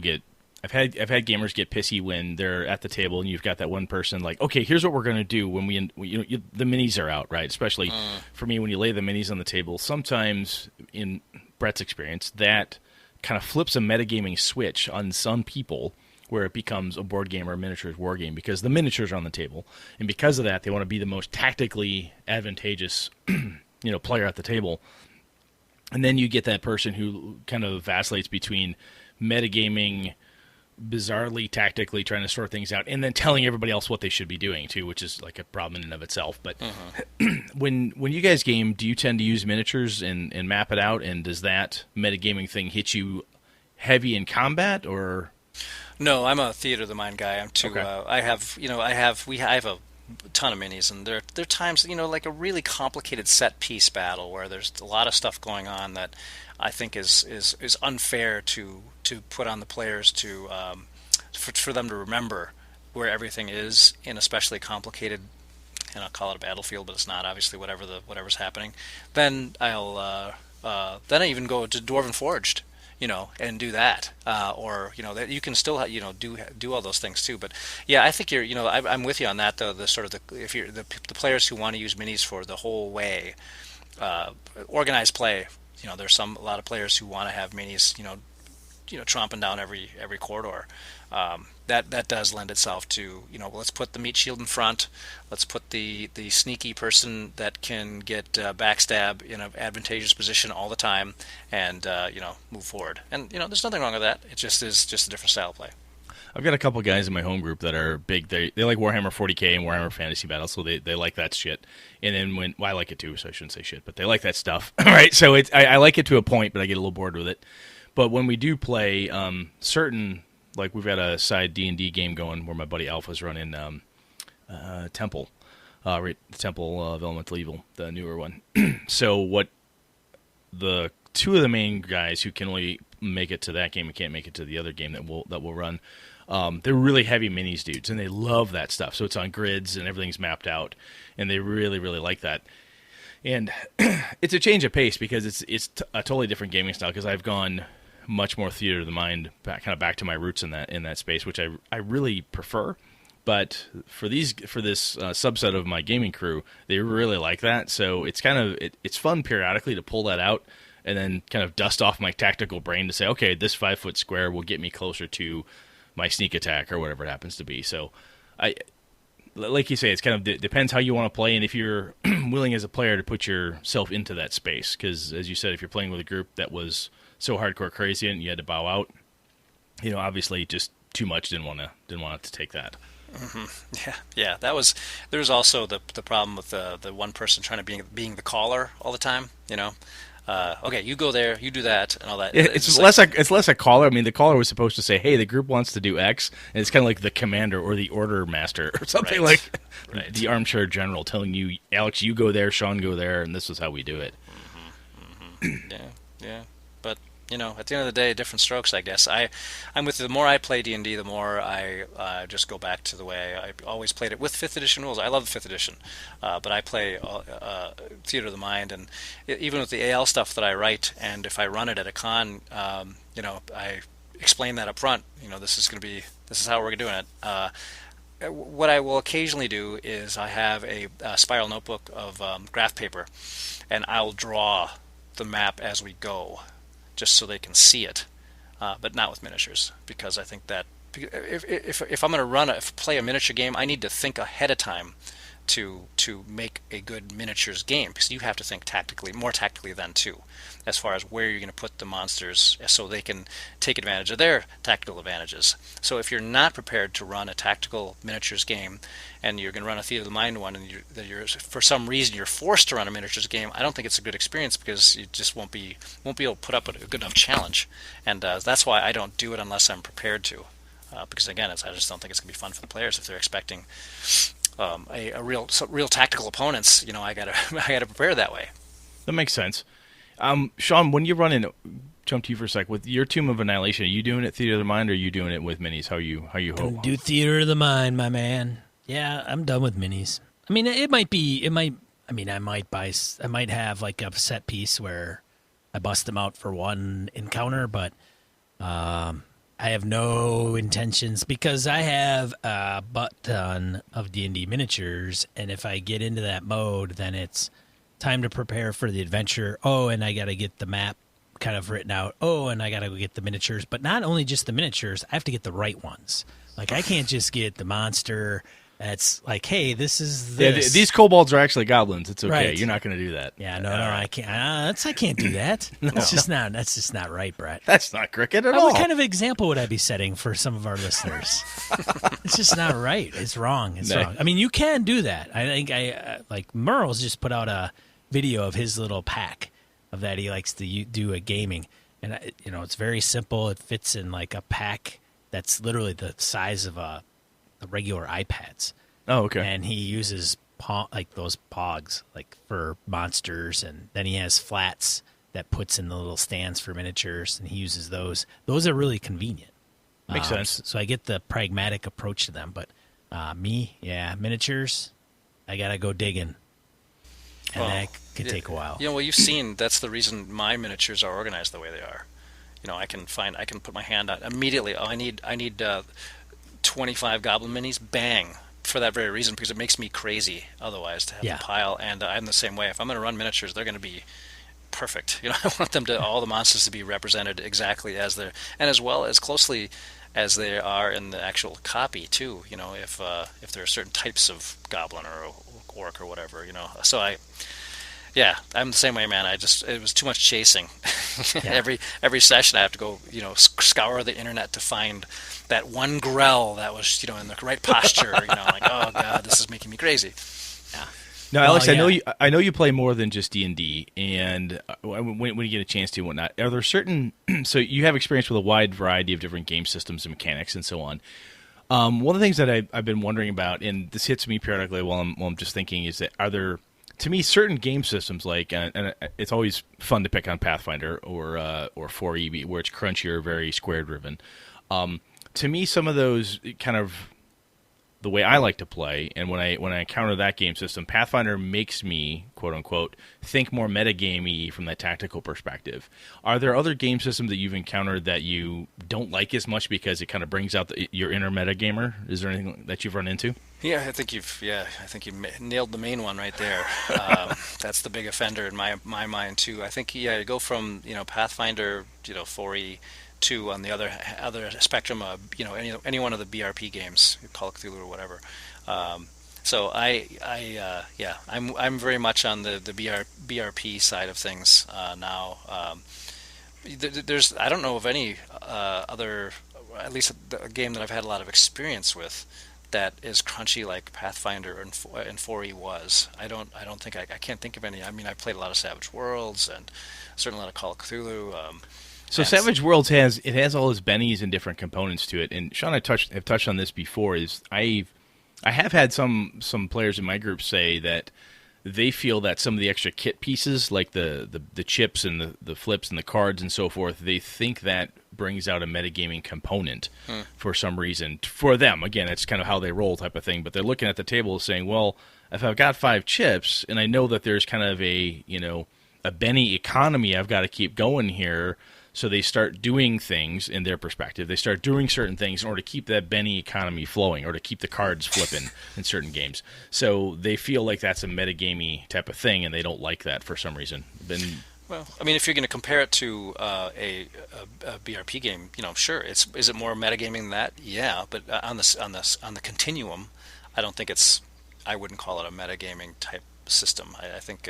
Speaker 2: get. I've had gamers get pissy when they're at the table and you've got that one person like, okay, here's what we're going to do when the minis are out, right? Especially for me, when you lay the minis on the table, sometimes in Brett's experience, that kind of flips a metagaming switch on some people where it becomes a board game or a miniatures war game because the miniatures are on the table. And because of that, they want to be the most tactically advantageous player at the table. And then you get that person who kind of vacillates between metagaming bizarrely tactically trying to sort things out and then telling everybody else what they should be doing too, which is like a problem in and of itself. But when you guys game, do you tend to use miniatures and map it out, and does that metagaming thing hit you heavy in combat or?
Speaker 3: No, I'm a theater of the mind guy. I'm too.
Speaker 2: Okay.
Speaker 3: I have a ton of minis, and there are times like a really complicated set piece battle where there's a lot of stuff going on that I think is unfair to put on the players for them to remember where everything is in especially complicated, and I'll call it a battlefield, but it's not, obviously, whatever's happening. Then I even go to Dwarven Forged, and do that, or that you can still do all those things too. But yeah, I think I'm with you on that though. If you're the players who want to use minis for the whole way, organized play. There's a lot of players who want to have minis, tromping down every corridor. That does lend itself to, let's put the meat shield in front. Let's put the sneaky person that can get backstab in an advantageous position all the time, and move forward. And there's nothing wrong with that. It just is just a different style of play.
Speaker 2: I've got a couple guys in my home group that are big. They like Warhammer 40K and Warhammer Fantasy Battles, so they like that shit. And then I like it too, so I shouldn't say shit, but they like that stuff, right? So I like it to a point, but I get a little bored with it. But when we do play certain, like we've got a side D&D game going where my buddy Alpha's running Temple, right? Temple of Elemental Evil, the newer one. So what the two of the main guys who can only make it to that game and can't make it to the other game that we'll run. They're really heavy minis dudes, and they love that stuff. So it's on grids and everything's mapped out, and they really, really like that. And it's a change of pace because it's a totally different gaming style. Because I've gone much more theater of the mind, kind of back to my roots in that space, which I really prefer. But for this subset of my gaming crew, they really like that. So it's kind of it's fun periodically to pull that out and then kind of dust off my tactical brain to say, okay, this 5-foot square will get me closer to my sneak attack or whatever it happens to be. So like you say, it's kind of depends how you want to play and if you're willing as a player to put yourself into that space. Because as you said, if you're playing with a group that was so hardcore crazy and you had to bow out, obviously just too much. Didn't want to take that.
Speaker 3: Mm-hmm. Yeah. There was also the problem with the one person trying to being the caller all the time. okay, you go there, you do that, and all that.
Speaker 2: It's
Speaker 3: just
Speaker 2: less it's less a caller. I mean, the caller was supposed to say, "Hey, the group wants to do X," and it's kind of like the commander or the order master or something
Speaker 3: Right.
Speaker 2: like
Speaker 3: Right.
Speaker 2: the armchair general telling you, "Alex, you go there, Sean, go there, and this is how we do it."
Speaker 3: Yeah, yeah. But at the end of the day, different strokes, I guess. I'm with the more I play D&D, the more I just go back to the way I always played it with fifth edition rules. I love the fifth edition, but I play Theater of the Mind, and even with the AL stuff that I write, and if I run it at a con, I explain that up front. This is how we're doing it. What I will occasionally do is I have a spiral notebook of graph paper, and I'll draw the map as we go, just so they can see it, but not with miniatures, because I think that if I'm going to play a miniature game, I need to think ahead of time to make a good miniatures game, because you have to think more tactically then too, as far as where you're going to put the monsters so they can take advantage of their tactical advantages. So if you're not prepared to run a tactical miniatures game, and you're going to run a Theater of the Mind one, and you're for some reason you're forced to run a miniatures game, I don't think it's a good experience, because you just won't be able to put up a good enough challenge, and that's why I don't do it unless I'm prepared to, because again, I just don't think it's going to be fun for the players if they're expecting a real tactical opponents. I gotta prepare that way.
Speaker 2: That makes sense. Sean, when you run in, jump to you for a sec, with your Tomb of Annihilation, are you doing it Theater of the Mind, or are you doing it with minis? How you hope?
Speaker 1: Do Theater of the Mind, my man. Yeah, I'm done with minis. I mean, I might have like a set piece where I bust them out for one encounter, but I have no intentions, because I have a butt ton of D&D miniatures, and if I get into that mode, then it's time to prepare for the adventure. Oh, and I got to get the map kind of written out. Oh, and I got to go get the miniatures. But not only just the miniatures, I have to get the right ones. Like, I can't just get the monster that's like, hey, this is this.
Speaker 2: Yeah, these kobolds are actually goblins. It's okay.
Speaker 1: Right.
Speaker 2: You're not going to do that.
Speaker 1: Yeah, no, I can't. I can't do that. That's just not right, Brett.
Speaker 2: That's not cricket at all.
Speaker 1: What kind of example would I be setting for some of our listeners? It's just not right. It's wrong. It's wrong. I mean, you can do that. I think like Merle's just put out a video of his little pack of that he likes to do a gaming, and it's very simple. It fits in like a pack that's literally the size of the regular iPads.
Speaker 2: Oh, okay.
Speaker 1: And he uses like those pogs like for monsters, and then he has flats that puts in the little stands for miniatures, and he uses those. Those are really convenient.
Speaker 2: Makes sense.
Speaker 1: So I get the pragmatic approach to them, but miniatures, I gotta go digging, and that could take a while.
Speaker 3: Well, you've seen that's the reason my miniatures are organized the way they are. I can put my hand on immediately. Oh, I need 25 goblin minis. Bang. For that very reason, because it makes me crazy otherwise to have a pile. And I'm the same way. If I'm going to run miniatures, they're going to be perfect. I want them all the monsters to be represented exactly as they're, and as well as closely as they are in the actual copy too. If there are certain types of goblin or orc or whatever. So I'm the same way, man. It was too much chasing.
Speaker 1: Yeah.
Speaker 3: Every session I have to go, scour the internet to find that one grell that was, in the right posture. Like, oh god, this is making me crazy. Yeah.
Speaker 2: Now, Alex, I know you play more than just D&D, and when you get a chance to and whatnot, are there certain? So you have experience with a wide variety of different game systems and mechanics and so on. One of the things that I've been wondering about, and this hits me periodically while I'm just thinking, is that are there, to me, certain game systems like, and it's always fun to pick on Pathfinder or 4E, where it's crunchier, very square driven. To me, some of those kind of the way I like to play, and when I encounter that game system, Pathfinder makes me, quote unquote, think more metagamey from that tactical perspective. Are there other game systems that you've encountered that you don't like as much because it kind of brings out your inner metagamer? Is there anything that you've run into?
Speaker 3: Yeah, I think you nailed the main one right there. That's the big offender in my mind too. I think you go from Pathfinder 4E to on the other spectrum of any one of the BRP games, Call of Cthulhu or whatever. So I'm very much on the BRP side of things now. I don't know of any other, at least a game that I've had a lot of experience with that is crunchy like Pathfinder and 4E was. I can't think of any. I mean, I played a lot of Savage Worlds and certainly a lot of Call of Cthulhu.
Speaker 2: So Savage Worlds has all its bennies and different components to it. And Sean, have touched on this before. Is I have had some players in my group say that they feel that some of the extra kit pieces, like the chips and the flips and the cards and so forth, they think that brings out a metagaming component for some reason. For them, again, it's kind of how they roll type of thing. But they're looking at the table saying, well, if I've got 5 chips and I know that there's kind of a Benny economy I've got to keep going here. So they start doing things in their perspective. They start doing certain things in order to keep that Benny economy flowing or to keep the cards flipping in certain games. So they feel like that's a metagamey type of thing, and they don't like that for some reason.
Speaker 3: Well, I mean, if you're going to compare it to a BRP game, sure. Is it more metagaming than that? Yeah, but on the continuum, I don't think I wouldn't call it a metagaming type system. I think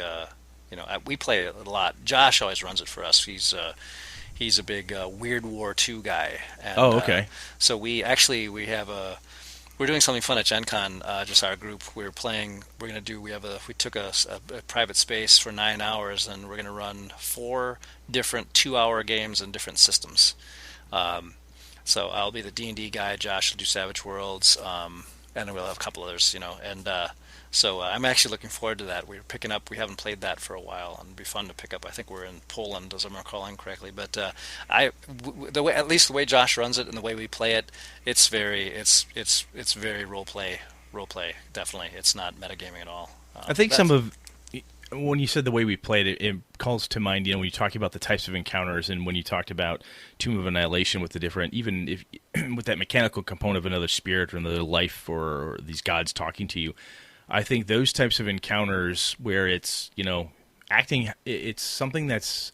Speaker 3: we play it a lot. Josh always runs it for us. He's a big Weird War 2 guy. And,
Speaker 2: okay.
Speaker 3: So we're doing something fun at Gen Con, just our group. We took a private space for 9 hours, and we're going to run 4 different 2-hour games in different systems. So I'll be the D&D guy, Josh will do Savage Worlds, and then we'll have a couple others, So I'm actually looking forward to that. We haven't played that for a while, and it'd be fun to pick up. I think we're in Poland, as I'm recalling correctly. But the way Josh runs it and the way we play it, it's very role play, definitely. It's not metagaming at all.
Speaker 2: I think when you said the way we played it, it calls to mind, when you talk about the types of encounters and when you talked about Tomb of Annihilation with the different, even if with that mechanical component of another spirit or another life or these gods talking to you. I think those types of encounters where it's, acting, it's something that's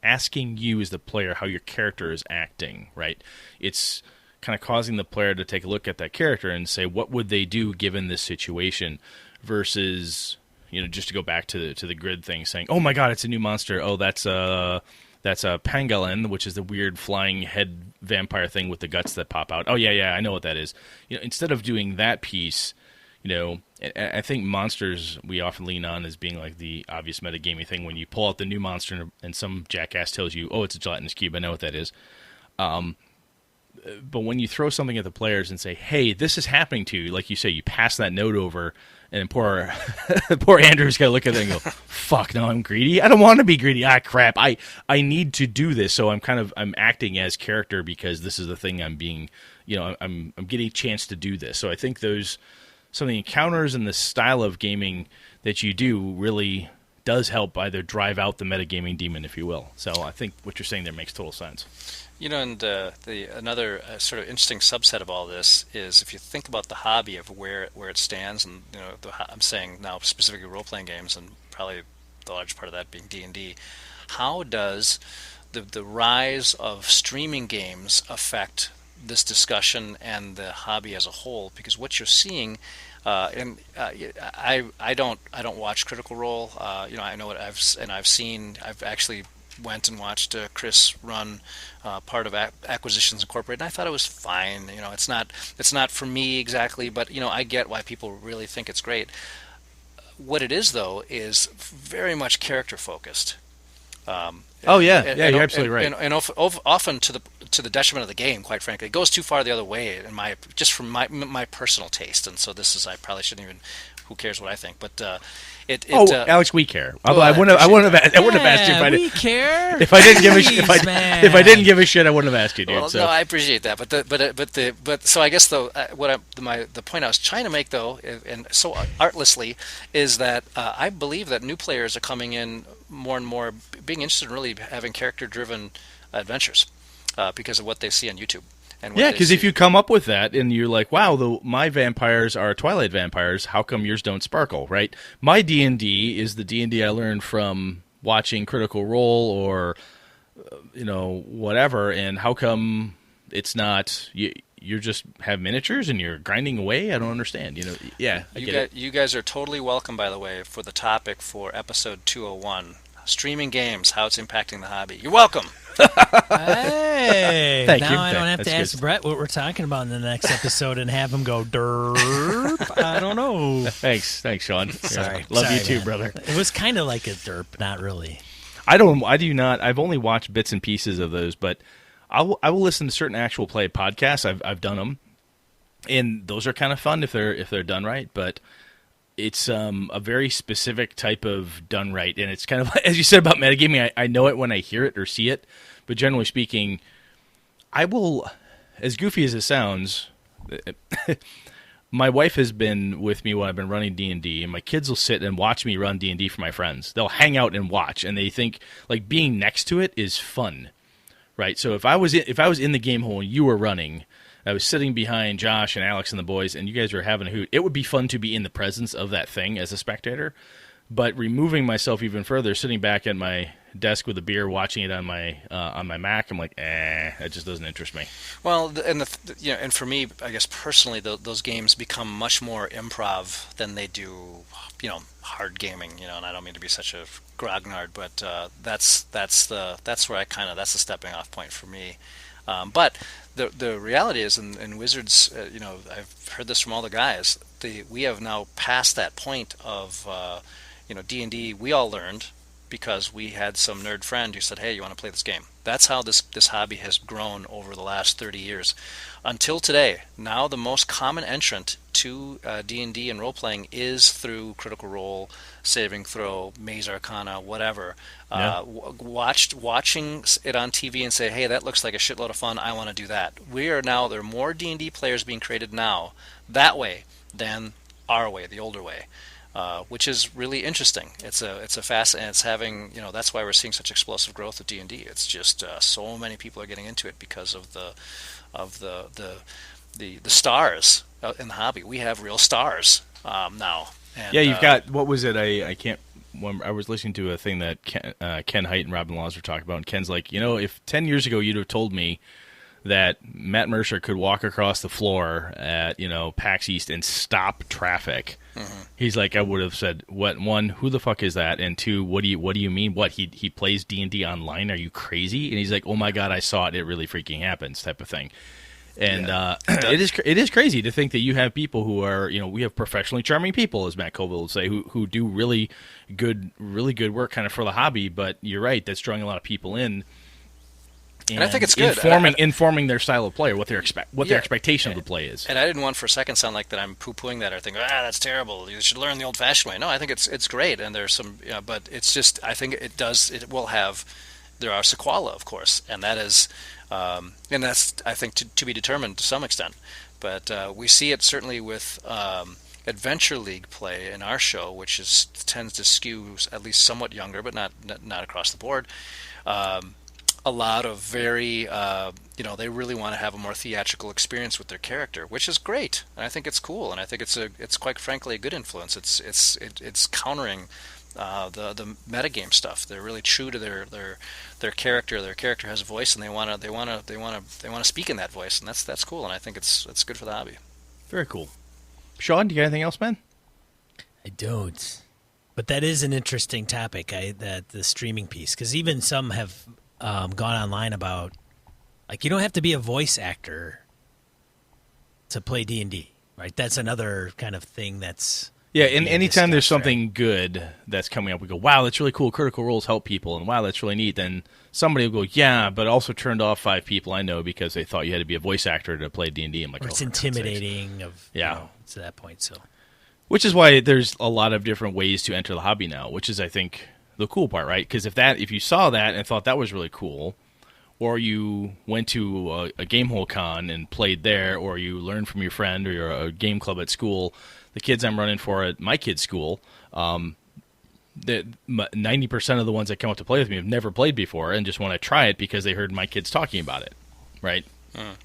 Speaker 2: asking you as the player how your character is acting, right? It's kind of causing the player to take a look at that character and say, what would they do given this situation versus, just to go back to the grid thing, saying, oh my God, it's a new monster. Oh, that's a pangolin, which is the weird flying head vampire thing with the guts that pop out. Oh, yeah, I know what that is. Instead of doing that piece, I think monsters we often lean on as being like the obvious metagaming thing. When you pull out the new monster and some jackass tells you, oh, it's a gelatinous cube, I know what that is. But when you throw something at the players and say, hey, this is happening to you, like you say, you pass that note over, and poor Andrew's got to look at it and go, fuck, no, I'm greedy. I don't want to be greedy. Crap. I need to do this, so I'm acting as character because this is the thing I'm being, I'm getting a chance to do this. So I think some of the encounters and the style of gaming that you do really does help either drive out the metagaming demon, if you will. So I think what you're saying there makes total sense.
Speaker 3: And another sort of interesting subset of all this is if you think about the hobby of where it stands, and I'm saying now specifically role-playing games, and probably the large part of that being D&D. How does the rise of streaming games affect this discussion and the hobby as a whole? Because what you're seeing, I don't watch Critical Role. I know what I've actually went and watched Chris run part of Acquisitions Incorporated, and I thought it was fine. It's not for me exactly, but I get why people really think it's great. What it is, though, is very much character focused.
Speaker 2: You're absolutely right.
Speaker 3: And often to the detriment of the game, quite frankly. It goes too far the other way, just from my personal taste. And so I probably shouldn't even. Who cares what I think? But
Speaker 2: Alex, we care. Although I wouldn't have asked you if I didn't give a shit, I wouldn't have asked you, dude.
Speaker 3: Well, no, I appreciate that. But so I guess the point I was trying to make, though, and so artlessly, is that I believe that new players are coming in more and more being interested in really having character-driven adventures because of what they see on YouTube.
Speaker 2: Yeah, because if you come up with that and you're like, wow, my vampires are Twilight vampires, how come yours don't sparkle, right? My D&D is the D&D I learned from watching Critical Role or, whatever, and how come it's not... You just have miniatures and you're grinding away? I don't understand. You guys are
Speaker 3: totally welcome, by the way, for the topic for episode 201, streaming games, how it's impacting the hobby. You're welcome.
Speaker 1: Hey,
Speaker 2: Thank
Speaker 1: now
Speaker 2: you.
Speaker 1: I don't have to
Speaker 2: That's
Speaker 1: ask
Speaker 2: good.
Speaker 1: Brett what we're talking about in the next episode and have him go derp. I don't know.
Speaker 2: Thanks, Sean.
Speaker 1: Sorry.
Speaker 2: Love
Speaker 1: Sorry,
Speaker 2: you too,
Speaker 1: man.
Speaker 2: brother.
Speaker 1: It was kind of like a derp, not really.
Speaker 2: I do not. I've only watched bits and pieces of those, but I will listen to certain actual play podcasts. I've done them, and those are kind of fun if they're done right. But it's a very specific type of done right, and it's kind of as you said about metagaming. I know it when I hear it or see it, but generally speaking, I will, as goofy as it sounds. My wife has been with me when I've been running D&D, and my kids will sit and watch me run D&D for my friends. They'll hang out and watch, and they think like being next to it is fun, right? So if I was in the game hole and you were running, I was sitting behind Josh and Alex and the boys, and you guys were having a hoot. It would be fun to be in the presence of that thing as a spectator. But removing myself even further, sitting back at my desk with a beer, watching it on my Mac, I'm like, that just doesn't interest me.
Speaker 3: Well, and for me, I guess personally, those games become much more improv than they do, hard gaming. And I don't mean to be such a grognard, but that's where that's the stepping off point for me. But the reality is, in Wizards, I've heard this from all the guys. We have now passed that point of, D&D. We all learned because we had some nerd friend who said, "Hey, you want to play this game?" That's how this hobby has grown over the last 30 years. Until today, now the most common entrant to D&D and role-playing is through Critical Role, Saving Throw, Maze Arcana, whatever.
Speaker 2: Yeah.
Speaker 3: Watching it on TV and say, "Hey, that looks like a shitload of fun. I want to do that." There are more D&D players being created now that way than our way, the older way. Which is really interesting. It's fast, and it's having, that's why we're seeing such explosive growth of D&D. It's just so many people are getting into it because of the stars in the hobby. We have real stars now. And,
Speaker 2: Yeah, you've got, what was it? I can't. When I was listening to a thing that Ken Hite and Robin Laws were talking about, and Ken's like, if 10 years ago you'd have told me that Matt Mercer could walk across the floor at PAX East and stop traffic. Mm-hmm. He's like, I would have said, what? One, who the fuck is that? And two, what do you mean? What, he plays D&D online? Are you crazy? And he's like, oh my god, I saw it. It really freaking happens, type of thing. And it is crazy to think that you have people who are, we have professionally charming people, as Matt Colville would say, who do really good work kind of for the hobby. But you're right, that's drawing a lot of people in.
Speaker 3: And I think it's good.
Speaker 2: Informing their style of play or what their expectation of the play is.
Speaker 3: And I didn't want for a second sound like that I'm poo-pooing that or think, that's terrible. You should learn the old-fashioned way. No, I think it's great. And there's some, but it's just, I think it will have, there are sequela, of course, and that is, and that's, I think, to be determined to some extent. But we see it certainly with Adventure League play in our show, which tends to skew at least somewhat younger, but not across the board. A lot of very, they really want to have a more theatrical experience with their character, which is great, and I think it's cool, and I think it's quite frankly a good influence. It's countering the metagame stuff. They're really true to their character. Their character has a voice, and they want to speak in that voice, and that's cool, and I think it's good for the hobby.
Speaker 2: Very cool. Sean, do you got anything else, man?
Speaker 1: I don't, but that is an interesting topic. That the streaming piece, because even some have gone online about, like, you don't have to be a voice actor to play D&D, right? That's another kind of thing that's
Speaker 2: and anytime there's something good that's coming up, we go, wow, that's really cool. Critical Roles help people, and wow, that's really neat. Then somebody will go, yeah, but also turned off 5 people I know because they thought you had to be a voice actor to play D&D. I'm like,
Speaker 1: or it's intimidating to that point. So,
Speaker 2: which is why there's a lot of different ways to enter the hobby now, which is, I think, the cool part, right? Because if you saw that and thought that was really cool, or you went to a Gamehole Con and played there, or you learned from your friend, or you're a game club at school, the kids I'm running for at my kid's school, 90% of the ones that come up to play with me have never played before and just want to try it because they heard my kids talking about it, right?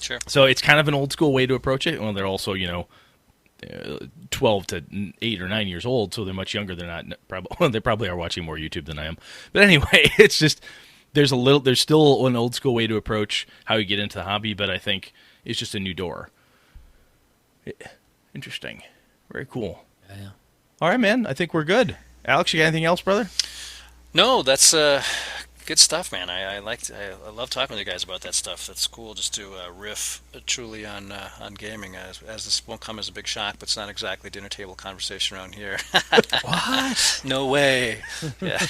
Speaker 3: Sure.
Speaker 2: So it's kind of an old school way to approach it. Well, they're also, 12 to 8 or 9 years old, so they're much younger. They're not probably they probably are watching more YouTube than I am. But anyway, it's just there's still an old school way to approach how you get into the hobby, but I think it's just a new door. Interesting. Very cool.
Speaker 1: Yeah.
Speaker 2: All right, man. I think we're good. Alex, you got anything else, brother?
Speaker 3: No, that's good stuff, man. I love talking to you guys about that stuff. That's cool just to riff truly on gaming. As this won't come as a big shock, but it's not exactly dinner table conversation around here.
Speaker 1: What?
Speaker 3: No way. Yeah.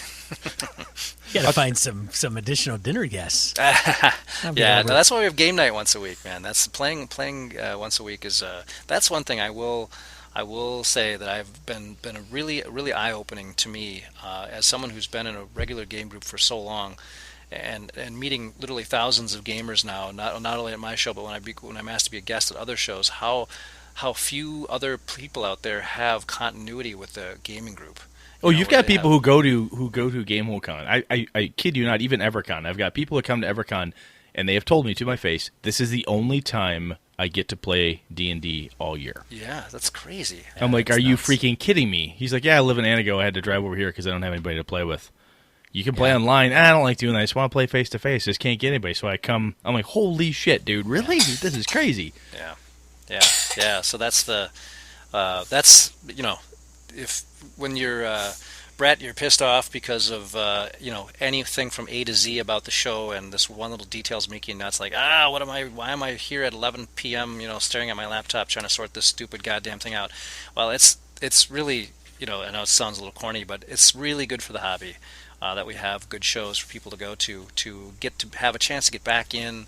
Speaker 1: You got to find some additional dinner guests.
Speaker 3: Yeah, no, that's why we have game night once a week, man. That's playing once a week is that's one thing I will say that I've been a really eye opening to me as someone who's been in a regular game group for so long, and meeting literally thousands of gamers now. Not only at my show, but when I'm asked to be a guest at other shows, how few other people out there have continuity with the gaming group.
Speaker 2: Oh, you've got people who go to GameholeCon. I kid you not, even EverCon. I've got people who come to EverCon, and they have told me to my face, this is the only time I get to play D&D all year.
Speaker 3: Yeah, that's crazy.
Speaker 2: I'm like,
Speaker 3: are
Speaker 2: you freaking kidding me? He's like, yeah, I live in Anago. I had to drive over here because I don't have anybody to play with. You can play online. I don't like doing that. I just want to play face-to-face. Just can't get anybody. So I come. I'm like, holy shit, dude. Really? This is crazy.
Speaker 3: Yeah. So that's if when you're Brett, you're pissed off because of anything from A to Z about the show, and this one little detail's making you nuts. Like, why am I here at 11 p.m. Staring at my laptop trying to sort this stupid goddamn thing out? Well, it's really, I know it sounds a little corny, but it's really good for the hobby that we have good shows for people to go to get to have a chance to get back in.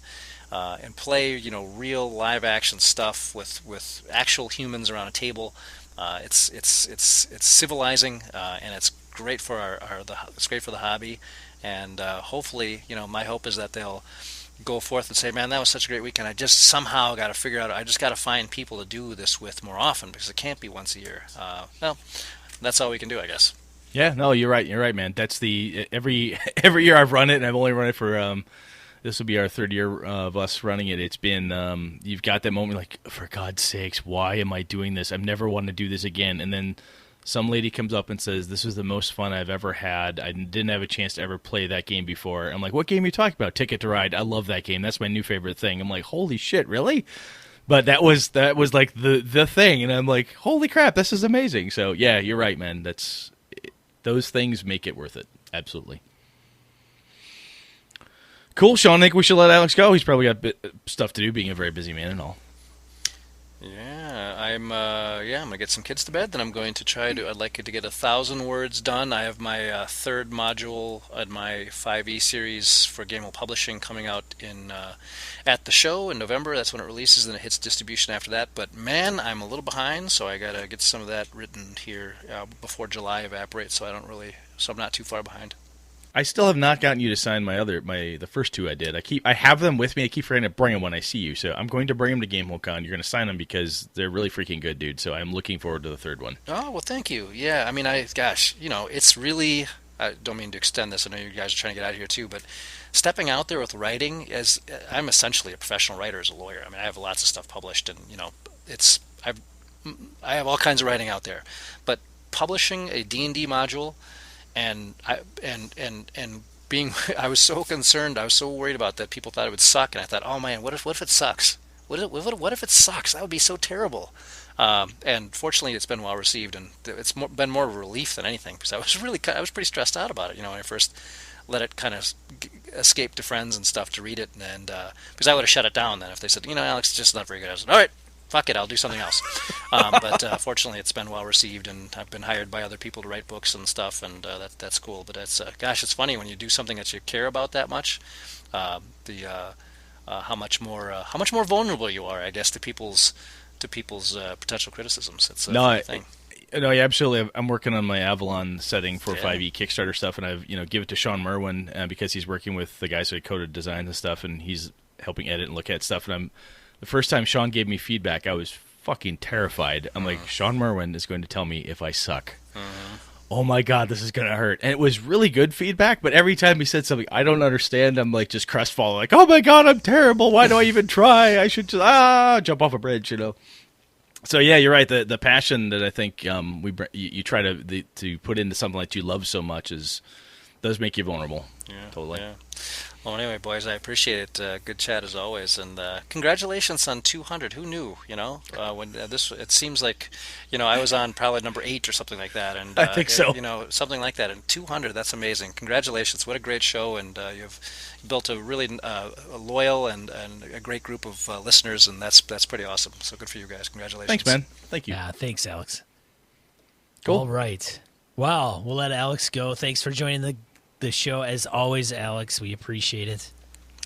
Speaker 3: And play, real live action stuff with actual humans around a table. It's civilizing, and it's great for it's great for the hobby. And hopefully, my hope is that they'll go forth and say, "Man, that was such a great weekend. I just somehow got to figure out. I just got to find people to do this with more often because it can't be once a year." Well, that's all we can do, I guess.
Speaker 2: Yeah, no, you're right, man. That's every year I've run it, and I've only run it for. This will be our third year of us running it. It's been, you've got that moment like, for God's sakes, why am I doing this? I've never wanted to do this again. And then some lady comes up and says, this was the most fun I've ever had. I didn't have a chance to ever play that game before. I'm like, what game are you talking about? Ticket to Ride. I love that game. That's my new favorite thing. I'm like, holy shit, really? But that was like the thing. And I'm like, holy crap, this is amazing. So yeah, you're right, man. Those things make it worth it. Absolutely. Cool, Sean. I think we should let Alex go. He's probably got stuff to do, being a very busy man and all.
Speaker 3: Yeah, I'm gonna get some kids to bed. Then I'm going to try to. I'd like to get 1,000 words done. I have my third module at my 5e series for Gamehole Publishing coming out in at the show in November. That's when it releases, and it hits distribution after that. But man, I'm a little behind, so I gotta get some of that written here before July evaporates. So I'm not too far behind.
Speaker 2: I still have not gotten you to sign the first two I did. I have them with me. I keep forgetting to bring them when I see you. So I'm going to bring them to GameholeCon. You're going to sign them because they're really freaking good, dude. So I'm looking forward to the third one.
Speaker 3: Oh, well, thank you. Yeah, I mean, it's really, I don't mean to extend this. I know you guys are trying to get out of here too, but stepping out there with writing, as I'm essentially a professional writer as a lawyer. I mean, I have lots of stuff published, and I have all kinds of writing out there, but publishing a D&D module. And being, I was so concerned. I was so worried about that. People thought it would suck, and I thought, oh man, what if it sucks? What if it sucks? That would be so terrible. And fortunately, it's been well received, and it's been more of a relief than anything because I was pretty stressed out about it. When I first let it kind of escape to friends and stuff to read it, and because I would have shut it down then if they said, Alex, it's just not very good. I was like, all right. Fuck it, I'll do something else. But fortunately, it's been well received, and I've been hired by other people to write books and stuff, and that's cool. But it's funny when you do something that you care about that much, how much more vulnerable you are, I guess, to people's potential criticisms. It's a funny thing.
Speaker 2: No, yeah, absolutely. I'm working on my Avalon setting for 5e Kickstarter stuff, and I've give it to Sean Merwin because he's working with the guys who coded design and stuff, and he's helping edit and look at stuff, and the first time Sean gave me feedback, I was fucking terrified. I'm like, Sean Merwin is going to tell me if I suck. Oh my God, this is going to hurt. And it was really good feedback, but every time he said something I don't understand, I'm like just crestfallen. Like, oh my God, I'm terrible. Why do I even try? I should just jump off a bridge, So yeah, you're right. The passion that I think you try to put into something that you love so much does make you vulnerable.
Speaker 3: Yeah,
Speaker 2: totally.
Speaker 3: Yeah. Well, anyway, boys, I appreciate it. Good chat as always, and congratulations on 200. Who knew? When it seems like, I was on probably number 8 or something like that, and
Speaker 2: I think so.
Speaker 3: Something like that. And 200, that's amazing. Congratulations! What a great show, and you've built a really a loyal and a great group of listeners, and that's pretty awesome. So good for you guys. Congratulations.
Speaker 2: Thanks, man. Thank you.
Speaker 1: Yeah, thanks, Alex.
Speaker 2: Cool.
Speaker 1: All right. Well, we'll let Alex go. Thanks for joining the show as always, Alex. We appreciate it.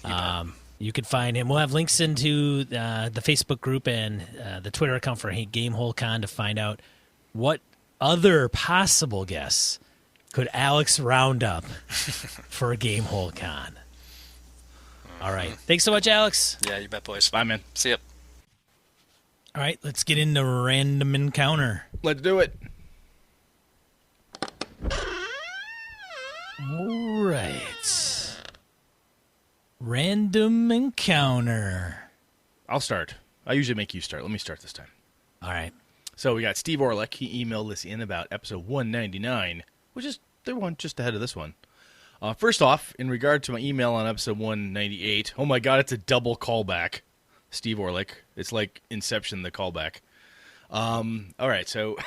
Speaker 1: You can find him. We'll have links into the Facebook group and the Twitter account for GameholeCon to find out what other possible guests could Alex round up for GameholeCon. All right. Thanks so much, Alex.
Speaker 3: Yeah, you bet, boys.
Speaker 2: Bye, man.
Speaker 3: See ya.
Speaker 1: All right, let's get into Random Encounter.
Speaker 2: Let's do it.
Speaker 1: All right. Random Encounter.
Speaker 2: I'll start. I usually make you start. Let me start this time.
Speaker 1: All right.
Speaker 2: So we got Steve Orlick. He emailed us in about episode 199, which is the one just ahead of this one. First off, in regard to my email on episode 198, oh my God, it's a double callback. Steve Orlick. It's like Inception, the callback. All right, so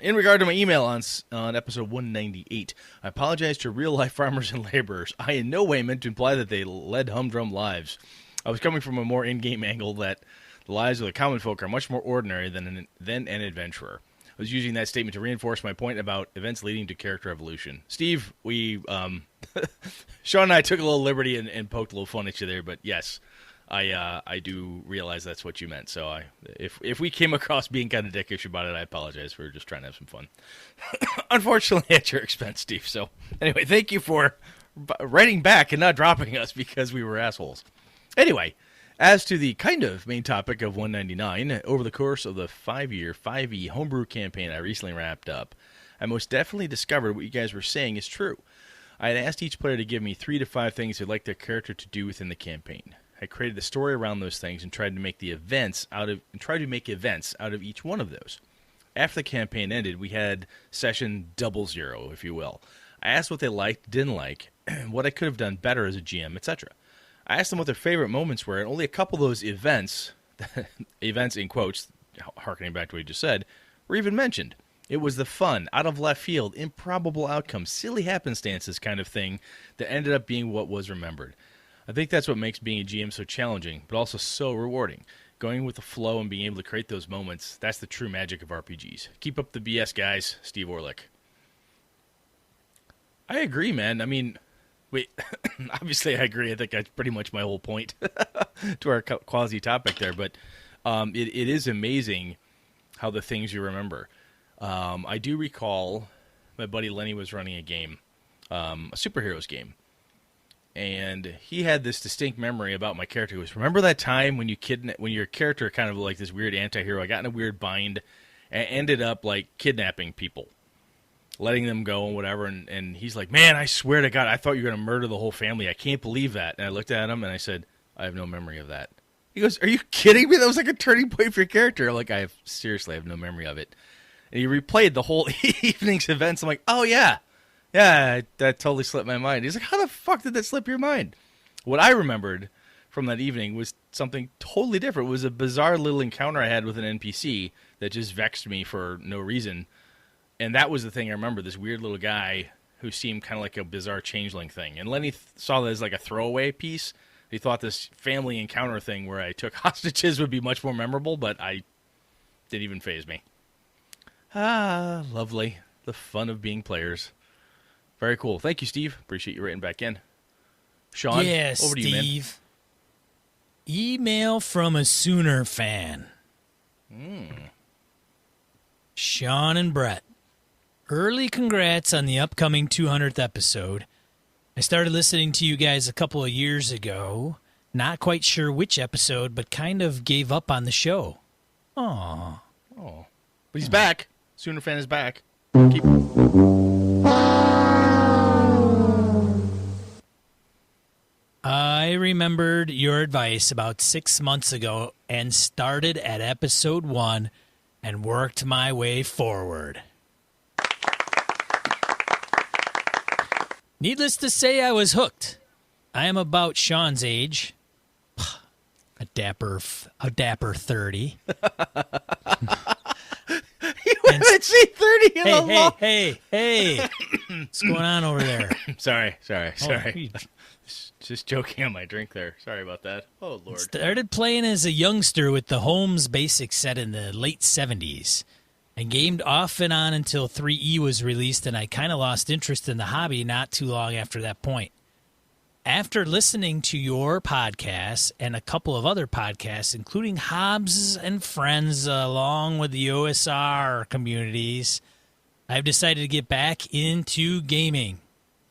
Speaker 2: in regard to my email on episode 198, I apologize to real-life farmers and laborers. I in no way meant to imply that they led humdrum lives. I was coming from a more in-game angle that the lives of the common folk are much more ordinary than an adventurer. I was using that statement to reinforce my point about events leading to character evolution. Steve, Sean and I took a little liberty and poked a little fun at you there, but yes, I do realize that's what you meant. So if we came across being kind of dickish about it, I apologize. We were just trying to have some fun. Unfortunately, at your expense, Steve. So anyway, thank you for writing back and not dropping us because we were assholes. Anyway, as to the kind of main topic of 199, over the course of the 5-year 5e homebrew campaign I recently wrapped up, I most definitely discovered what you guys were saying is true. I had asked each player to give me 3 to 5 things they'd like their character to do within the campaign. I created the story around those things and tried to make events out of each one of those. After the campaign ended, we had session 00, if you will. I asked what they liked, didn't like, what I could have done better as a GM, etc. I asked them what their favorite moments were, and only a couple of those events, events in quotes, harkening back to what you just said, were even mentioned. It was the fun, out of left field, improbable outcomes, silly happenstances kind of thing that ended up being what was remembered. I think that's what makes being a GM so challenging, but also so rewarding. Going with the flow and being able to create those moments, that's the true magic of RPGs. Keep up the BS, guys. Steve Orlick. I agree, man. I mean, wait, obviously I agree. I think that's pretty much my whole point to our quasi-topic there, but it is amazing how the things you remember. I do recall my buddy Lenny was running a game, a superheroes game. And he had this distinct memory about my character. He was, remember that time when when your character kind of like this weird anti-hero, I got in a weird bind and ended up like kidnapping people, letting them go and whatever. And he's like, man, I swear to God, I thought you were going to murder the whole family. I can't believe that. And I looked at him and I said, I have no memory of that. He goes, are you kidding me? That was like a turning point for your character. I'm like, I have no memory of it. And he replayed the whole evening's events. I'm like, oh yeah. Yeah, that totally slipped my mind. He's like, how the fuck did that slip your mind? What I remembered from that evening was something totally different. It was a bizarre little encounter I had with an NPC that just vexed me for no reason. And that was the thing I remember, this weird little guy who seemed kind of like a bizarre changeling thing. And Lenny saw that as like a throwaway piece. He thought this family encounter thing where I took hostages would be much more memorable, but I didn't even faze me. Ah, lovely. The fun of being players. Very cool. Thank you, Steve. Appreciate you writing back in. Sean, over to you, man. Steve.
Speaker 1: Email from a Sooner fan. Sean and Brett. Early congrats on the upcoming 200th episode. I started listening to you guys a couple of years ago. Not quite sure which episode, but kind of gave up on the show. Aww.
Speaker 2: Oh. But he's back. Sooner fan is back.
Speaker 1: I remembered your advice about 6 months ago and started at episode 1 and worked my way forward. Needless to say, I was hooked. I am about Sean's age. A dapper 30.
Speaker 2: You haven't seen 30 in a long...
Speaker 1: Hey. What's going on over there?
Speaker 2: Sorry.
Speaker 1: Oh,
Speaker 2: Just joking on my drink there. Sorry about that. Oh, Lord.
Speaker 1: Started playing as a youngster with the Holmes Basic set in the late 70s. And gamed off and on until 3E was released, and I kind of lost interest in the hobby not too long after that point. After listening to your podcast and a couple of other podcasts, including Hobbs and Friends, along with the OSR communities, I've decided to get back into gaming.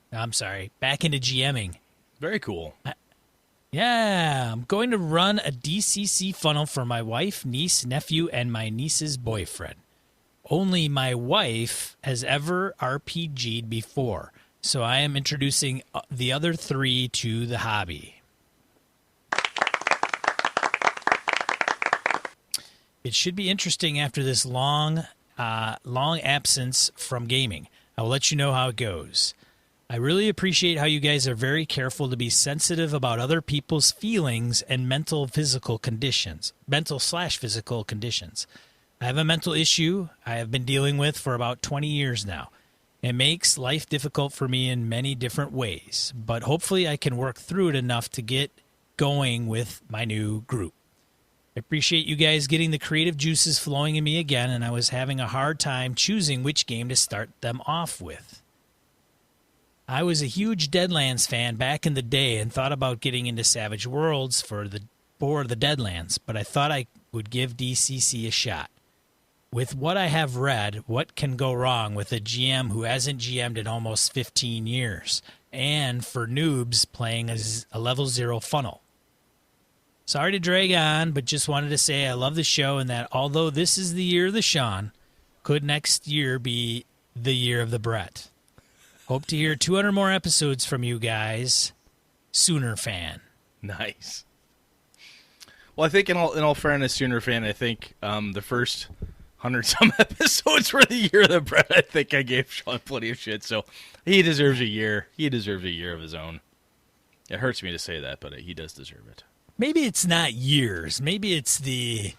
Speaker 1: Back into GMing.
Speaker 2: Very cool.
Speaker 1: Yeah, I'm going to run a DCC funnel for my wife, niece, nephew, and my niece's boyfriend. Only my wife has ever RPG'd before, so I am introducing the other 3 to the hobby. It should be interesting after this long absence from gaming. I will let you know how it goes. I really appreciate how you guys are very careful to be sensitive about other people's feelings and mental/physical conditions. I have a mental issue I have been dealing with for about 20 years now. It makes life difficult for me in many different ways, but hopefully I can work through it enough to get going with my new group. I appreciate you guys getting the creative juices flowing in me again, and I was having a hard time choosing which game to start them off with. I was a huge Deadlands fan back in the day and thought about getting into Savage Worlds for the Deadlands, but I thought I would give DCC a shot. With what I have read, what can go wrong with a GM who hasn't GM'd in almost 15 years, and for noobs playing a level 0 funnel? Sorry to drag on, but just wanted to say I love the show and that although this is the year of the Sean, could next year be the year of the Brett. Hope to hear 200 more episodes from you guys. Sooner fan.
Speaker 2: Nice. Well, I think in all fairness, Sooner fan, I think the first 100-some episodes were the year of the Brett. I think I gave Sean plenty of shit, so he deserves a year. He deserves a year of his own. It hurts me to say that, but he does deserve it.
Speaker 1: Maybe it's not years. Maybe it's the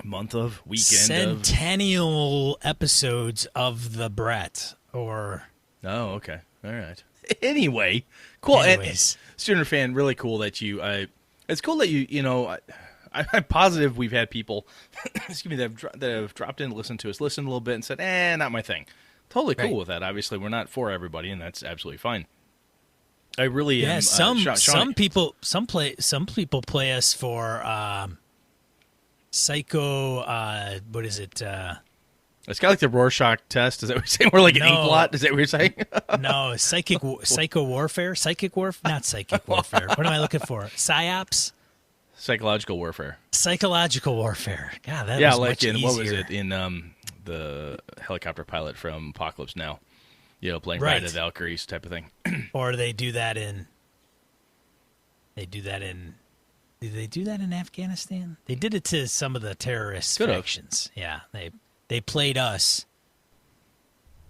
Speaker 2: month of, weekend
Speaker 1: centennial episodes of the Brett. Or
Speaker 2: oh, okay, all right. Anyway, cool.
Speaker 1: Anyways.
Speaker 2: And Sooner fan, really cool that you. It's cool that you know. I'm positive we've had people, excuse me, that have dropped in, listened to us, listened a little bit, and said, not my thing. Totally cool with that. Obviously, we're not for everybody, and that's absolutely fine. I really am.
Speaker 1: Some people play us for psycho. What is it?
Speaker 2: It's kind of like the Rorschach test. Is that what you're saying? We're like an ink blot? Is that what you're saying?
Speaker 1: No, psycho warfare. Not psychic warfare. What am I looking for? Psyops.
Speaker 2: Psychological warfare.
Speaker 1: Psychological warfare. God, that was
Speaker 2: like
Speaker 1: much
Speaker 2: in
Speaker 1: easier.
Speaker 2: What was it in the helicopter pilot from Apocalypse Now? Playing Ride of the Valkyries type of thing.
Speaker 1: Or they do that in. Did they do that in Afghanistan? They did it to some of the terrorist factions. Yeah, they played us,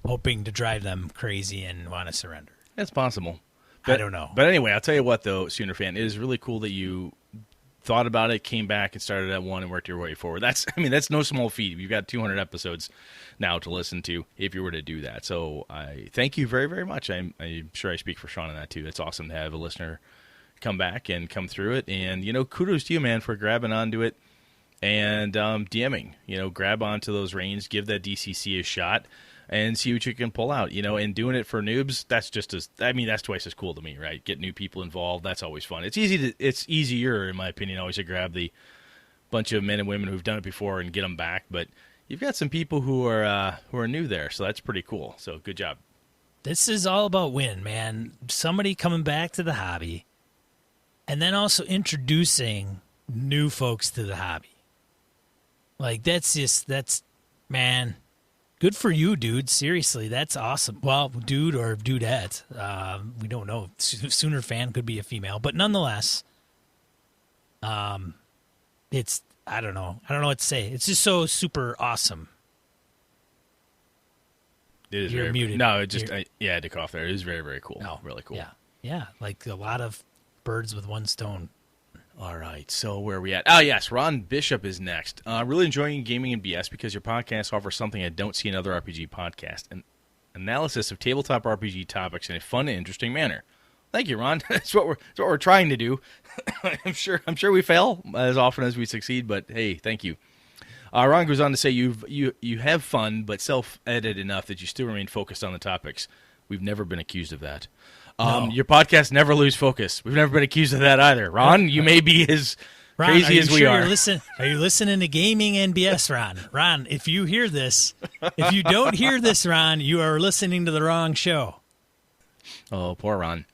Speaker 1: hoping to drive them crazy and want to surrender.
Speaker 2: That's possible.
Speaker 1: I don't know.
Speaker 2: But anyway, I'll tell you what, though, Sooner fan, it is really cool that you thought about it, came back and started at 1 and worked your way forward. That's no small feat. You've got 200 episodes now to listen to if you were to do that. So I thank you very, very much. I'm sure I speak for Sean on that too. It's awesome to have a listener come back and come through it. And, kudos to you, man, for grabbing onto it and DMing. Grab onto those reins, give that DCC a shot, and see what you can pull out. And doing it for noobs, that's that's twice as cool to me, right? Get new people involved, that's always fun. It's easier, in my opinion, always to grab the bunch of men and women who've done it before and get them back. But you've got some people who are new there, so that's pretty cool. So good job.
Speaker 1: This is all about win, man. Somebody coming back to the hobby, and then also introducing new folks to the hobby. Man, good for you, dude. Seriously, that's awesome. Well, dude or dudette, we don't know. Sooner fan could be a female, but nonetheless, it's, I don't know what to say. It's just so super awesome.
Speaker 2: It is.
Speaker 1: You're muted.
Speaker 2: No, I had to cough there. It is very, very cool.
Speaker 1: No,
Speaker 2: really cool.
Speaker 1: Yeah, like a lot of birds with one stone.
Speaker 2: All right, so where are we at? Oh, yes, Ron Bishop is next. Really enjoying Gaming and BS because your podcast offers something I don't see in other RPG podcasts, an analysis of tabletop RPG topics in a fun and interesting manner. Thank you, Ron. That's what we're trying to do. I'm sure we fail as often as we succeed, but hey, thank you. Ron goes on to say you have fun, but self-edit enough that you still remain focused on the topics. We've never been accused of that.
Speaker 1: No.
Speaker 2: Your podcast never lose focus. We've never been accused of that either. Ron, you may be as
Speaker 1: Ron,
Speaker 2: crazy as we are.
Speaker 1: Are you listening to Gaming and BS, Ron? Ron, if you hear this, if you don't hear this, Ron, you are listening to the wrong show.
Speaker 2: Oh, poor Ron.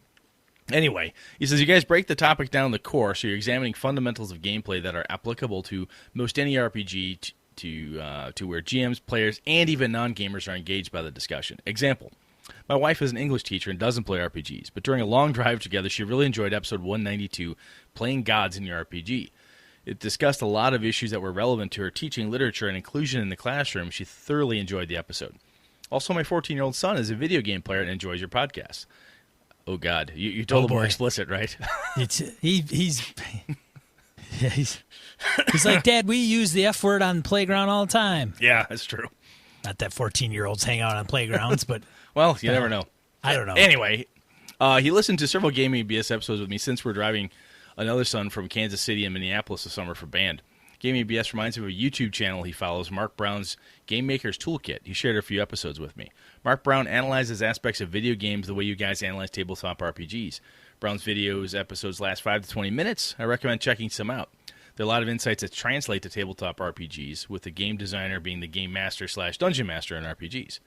Speaker 2: Anyway, he says, you guys break the topic down to the core, so you're examining fundamentals of gameplay that are applicable to most any RPG to where GMs, players, and even non-gamers are engaged by the discussion. Example. My wife is an English teacher and doesn't play RPGs, but during a long drive together, she really enjoyed episode 192, Playing Gods in Your RPG. It discussed a lot of issues that were relevant to her teaching literature and inclusion in the classroom. She thoroughly enjoyed the episode. Also, my 14-year-old son is a video game player and enjoys your podcast. Oh, God. You told him more explicit, right?
Speaker 1: He's like, Dad, we use the F word on the playground all the time.
Speaker 2: Yeah, that's true.
Speaker 1: Not that 14-year-olds hang out on playgrounds, but...
Speaker 2: Well, you never know.
Speaker 1: I don't know.
Speaker 2: Anyway, he listened to several Gaming BS episodes with me since we're driving another son from Kansas City and Minneapolis this summer for band. Gaming BS reminds me of a YouTube channel he follows, Mark Brown's Game Maker's Toolkit. He shared a few episodes with me. Mark Brown analyzes aspects of video games the way you guys analyze tabletop RPGs. Brown's videos episodes last 5 to 20 minutes. I recommend checking some out. There are a lot of insights that translate to tabletop RPGs, with the game designer being the game master / dungeon master in RPGs.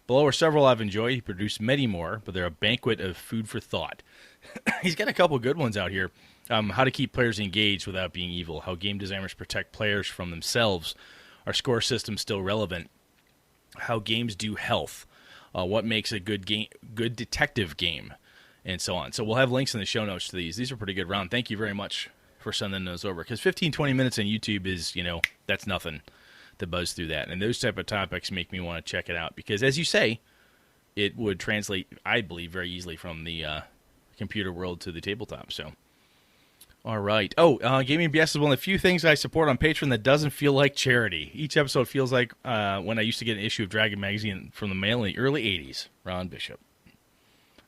Speaker 2: Below are several I've enjoyed. He produced many more, but they're a banquet of food for thought. He's got a couple good ones out here. How to keep players engaged without being evil. How game designers protect players from themselves. Are score systems still relevant? How games do health. What makes a good detective game, and so on. So we'll have links in the show notes to these. These are pretty good, Ron. Thank you very much for sending those over. Because 15, 20 minutes on YouTube is, that's nothing to buzz through that. And those type of topics make me want to check it out. Because, as you say, it would translate, I believe, very easily from the computer world to the tabletop. So, all right. Gaming BS is one of the few things I support on Patreon that doesn't feel like charity. Each episode feels like when I used to get an issue of Dragon Magazine from the mail in the early 80s. Ron Bishop.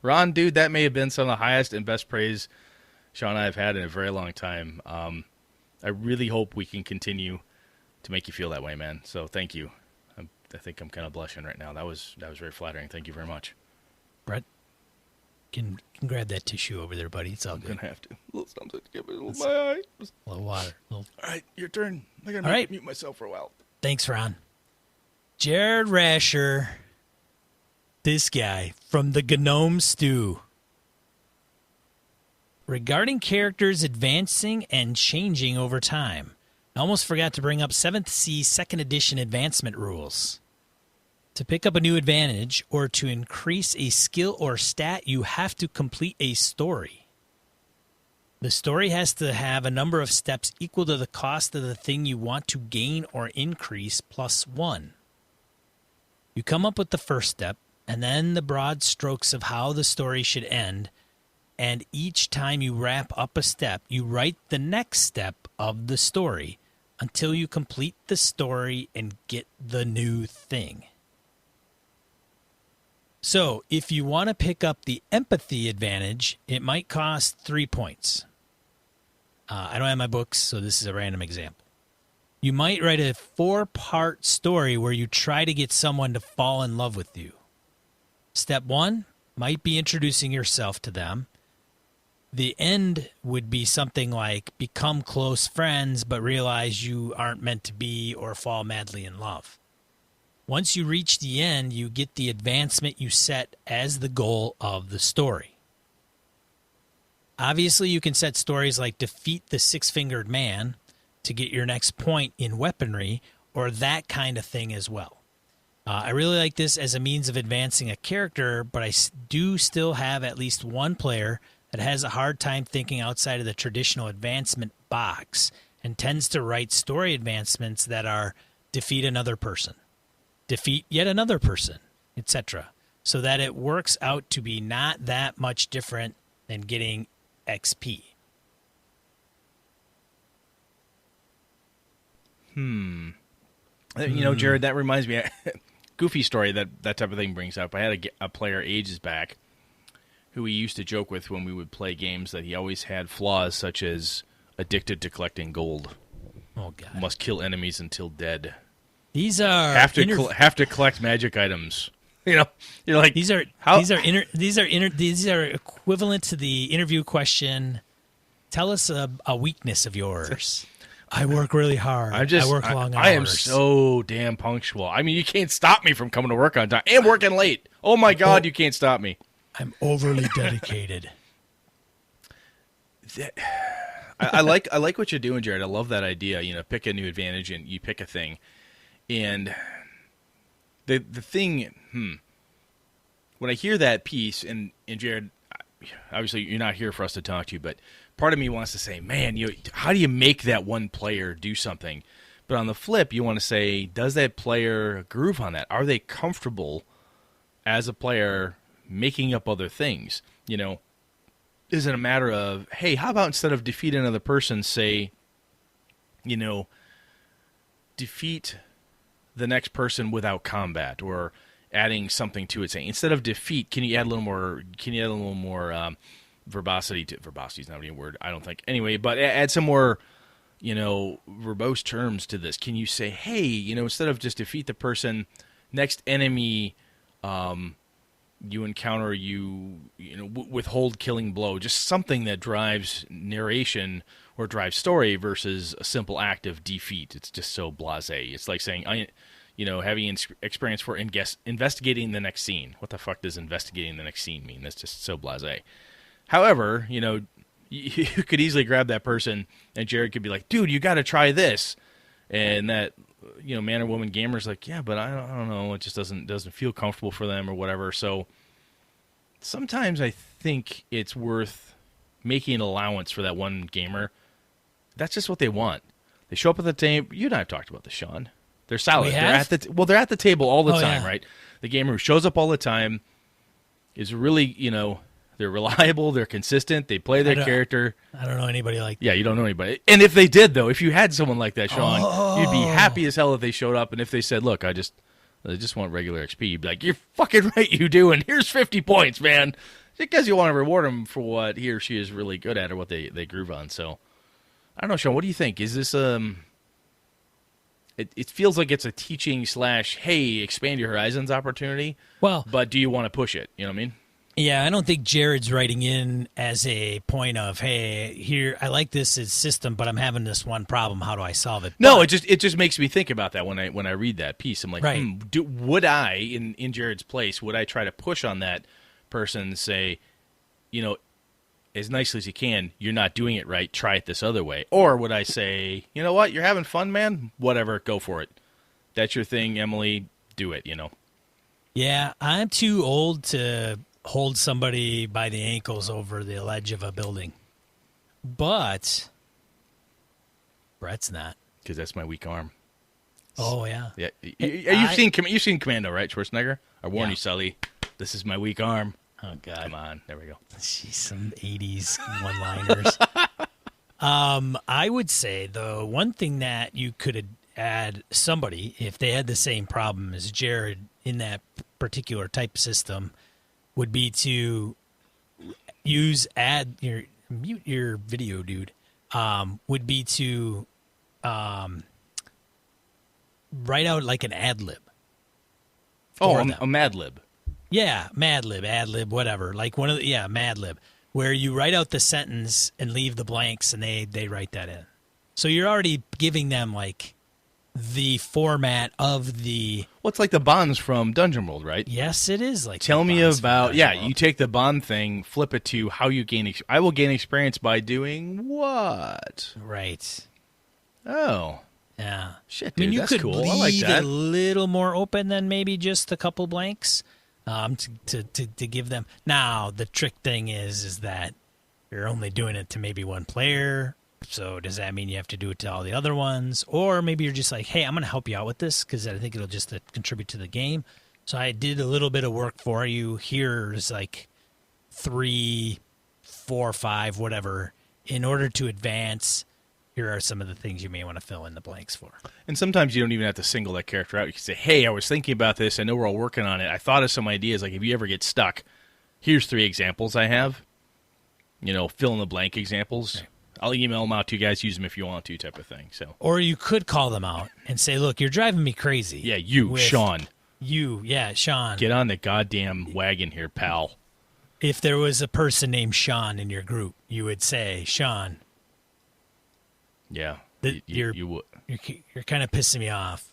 Speaker 2: Ron, dude, that may have been some of the highest and best praise Sean and I have had in a very long time. I really hope we can continue to make you feel that way, man. So thank you. I think I'm kind of blushing right now. That was very flattering. Thank you very much.
Speaker 1: Brett, can grab that tissue over there, buddy. It's all good.
Speaker 2: I'm going to have to. A little something to give it my eye.
Speaker 1: A little water.
Speaker 2: All right, your turn. I got to mute myself for a while.
Speaker 1: Thanks, Ron. Jared Rasher, this guy from the Gnome Stew. Regarding characters advancing and changing over time, I almost forgot to bring up 7th C 2nd Edition advancement rules. To pick up a new advantage or to increase a skill or stat, you have to complete a story. The story has to have a number of steps equal to the cost of the thing you want to gain or increase plus 1. You come up with the first step, and then the broad strokes of how the story should end, and each time you wrap up a step, you write the next step of the story until you complete the story and get the new thing. So, if you want to pick up the empathy advantage, it might cost 3 points. I don't have my books, so this is a random example. You might write a 4-part story where you try to get someone to fall in love with you. Step 1 might be introducing yourself to them. The end would be something like become close friends but realize you aren't meant to be or fall madly in love. Once you reach the end, you get the advancement you set as the goal of the story. Obviously, you can set stories like defeat the 6-fingered man to get your next point in weaponry or that kind of thing as well. I really like this as a means of advancing a character, but I do still have at least one player that has a hard time thinking outside of the traditional advancement box and tends to write story advancements that are defeat another person, defeat yet another person, etc., so that it works out to be not that much different than getting XP.
Speaker 2: Jared, that reminds me, goofy story that type of thing brings up. I had a player ages back who we used to joke with when we would play games that he always had flaws such as addicted to collecting gold.
Speaker 1: Oh God!
Speaker 2: Must kill enemies until dead.
Speaker 1: These are
Speaker 2: have to collect magic items. You're like
Speaker 1: these are equivalent to the interview question. Tell us a weakness of yours. I work really hard. I work long hours.
Speaker 2: I am so damn punctual. I mean, you can't stop me from coming to work on time and working late. Oh my God, you can't stop me.
Speaker 1: I'm overly dedicated.
Speaker 2: I like what you're doing, Jared. I love that idea. Pick a new advantage and you pick a thing. And the thing, when I hear that piece, and Jared, obviously you're not here for us to talk to you, but part of me wants to say, man, how do you make that one player do something? But on the flip, you want to say, does that player groove on that? Are they comfortable as a player making up other things? Is it a matter of, hey, how about instead of defeat another person, say, defeat the next person without combat, or adding something to it, saying instead of defeat, can you add a little more verbosity to verbosity is not even a word, I don't think. Anyway, but add some more, verbose terms to this. Can you say, hey, instead of just defeat the person, next enemy you encounter, withhold killing blow, just something that drives narration or drives story versus a simple act of defeat. It's just so blasé. It's like saying, having experience for investigating the next scene. What the fuck does investigating the next scene mean? That's just so blasé. However, you could easily grab that person, and Jared could be like, dude, you got to try this. And that, man or woman gamer's like, yeah, but I don't know. It just doesn't feel comfortable for them or whatever. So sometimes I think it's worth making an allowance for that one gamer. That's just what they want. They show up at the table. You and I have talked about this, Sean. They're solid. They're at the table all the time, right? The gamer who shows up all the time is really, they're reliable, they're consistent, they play their character.
Speaker 1: I don't know anybody like that.
Speaker 2: Yeah, you don't know anybody. And if they did, though, if you had someone like that, Sean, you'd be happy as hell if they showed up. And if they said, look, I just want regular XP, you'd be like, you're fucking right, you do, and here's 50 points, man. Because you want to reward them for what he or she is really good at or what they groove on. So, I don't know, Sean, what do you think? Is this, it feels like it's a teaching / hey, expand your horizons opportunity.
Speaker 1: Well,
Speaker 2: but do you want to push it? You know what I mean?
Speaker 1: Yeah, I don't think Jared's writing in as a point of, hey, here, I like this system, but I'm having this one problem. How do I solve it?
Speaker 2: No, it just makes me think about that when I read that piece. I'm like,
Speaker 1: right.
Speaker 2: Would I, in Jared's place, would I try to push on that person and say, as nicely as you can, you're not doing it right, try it this other way? Or would I say, you know what, you're having fun, man? Whatever, go for it. That's your thing, Emily, do it,
Speaker 1: Yeah, I'm too old to hold somebody by the ankles over the ledge of a building. But Brett's not.
Speaker 2: Because that's my weak arm.
Speaker 1: Oh, yeah.
Speaker 2: Yeah. You've seen Commando, right, Schwarzenegger? I warn you, Sully. This is my weak arm.
Speaker 1: Oh, God.
Speaker 2: Come on. There we go.
Speaker 1: Jeez, some 80s one-liners. I would say, though, one thing that you could add somebody, if they had the same problem as Jared in that particular type system, would be to mute your video, dude. Would be to write out like an ad lib.
Speaker 2: Oh, a Mad Lib.
Speaker 1: Yeah, Mad Lib, ad lib, whatever. Like Mad Lib, where you write out the sentence and leave the blanks, and they write that in. So you're already giving them like the format of the.
Speaker 2: What's like the bonds from Dungeon World, right?
Speaker 1: Yes, it is like.
Speaker 2: Tell me about you take the bond thing, flip it to how you gain. I will gain experience by doing what?
Speaker 1: Right.
Speaker 2: Oh.
Speaker 1: Yeah.
Speaker 2: Shit, dude,
Speaker 1: that's cool.
Speaker 2: I like that.
Speaker 1: Leave it a little more open than maybe just a couple blanks, to give them. Now the trick thing is that you're only doing it to maybe one player. So does that mean you have to do it to all the other ones? Or maybe you're just like, hey, I'm going to help you out with this because I think it'll just contribute to the game. So I did a little bit of work for you. Here's like 3-4 4, 5, whatever, in order to advance, here are some of the things you may want to fill in the blanks for.
Speaker 2: And sometimes you don't even have to single that character out. You can say, hey, I was thinking about this. I know we're all working on it. I thought of some ideas. Like, if you ever get stuck, here's 3 examples I have. Fill in the blank examples. Right. I'll email them out to you guys. Use them if you want to, type of thing. So,
Speaker 1: or you could call them out and say, look, you're driving me crazy.
Speaker 2: Yeah, Sean.
Speaker 1: Sean.
Speaker 2: Get on the goddamn wagon here, pal.
Speaker 1: If there was a person named Sean in your group, you would say, Sean.
Speaker 2: Yeah,
Speaker 1: you would. You're kind of pissing me off.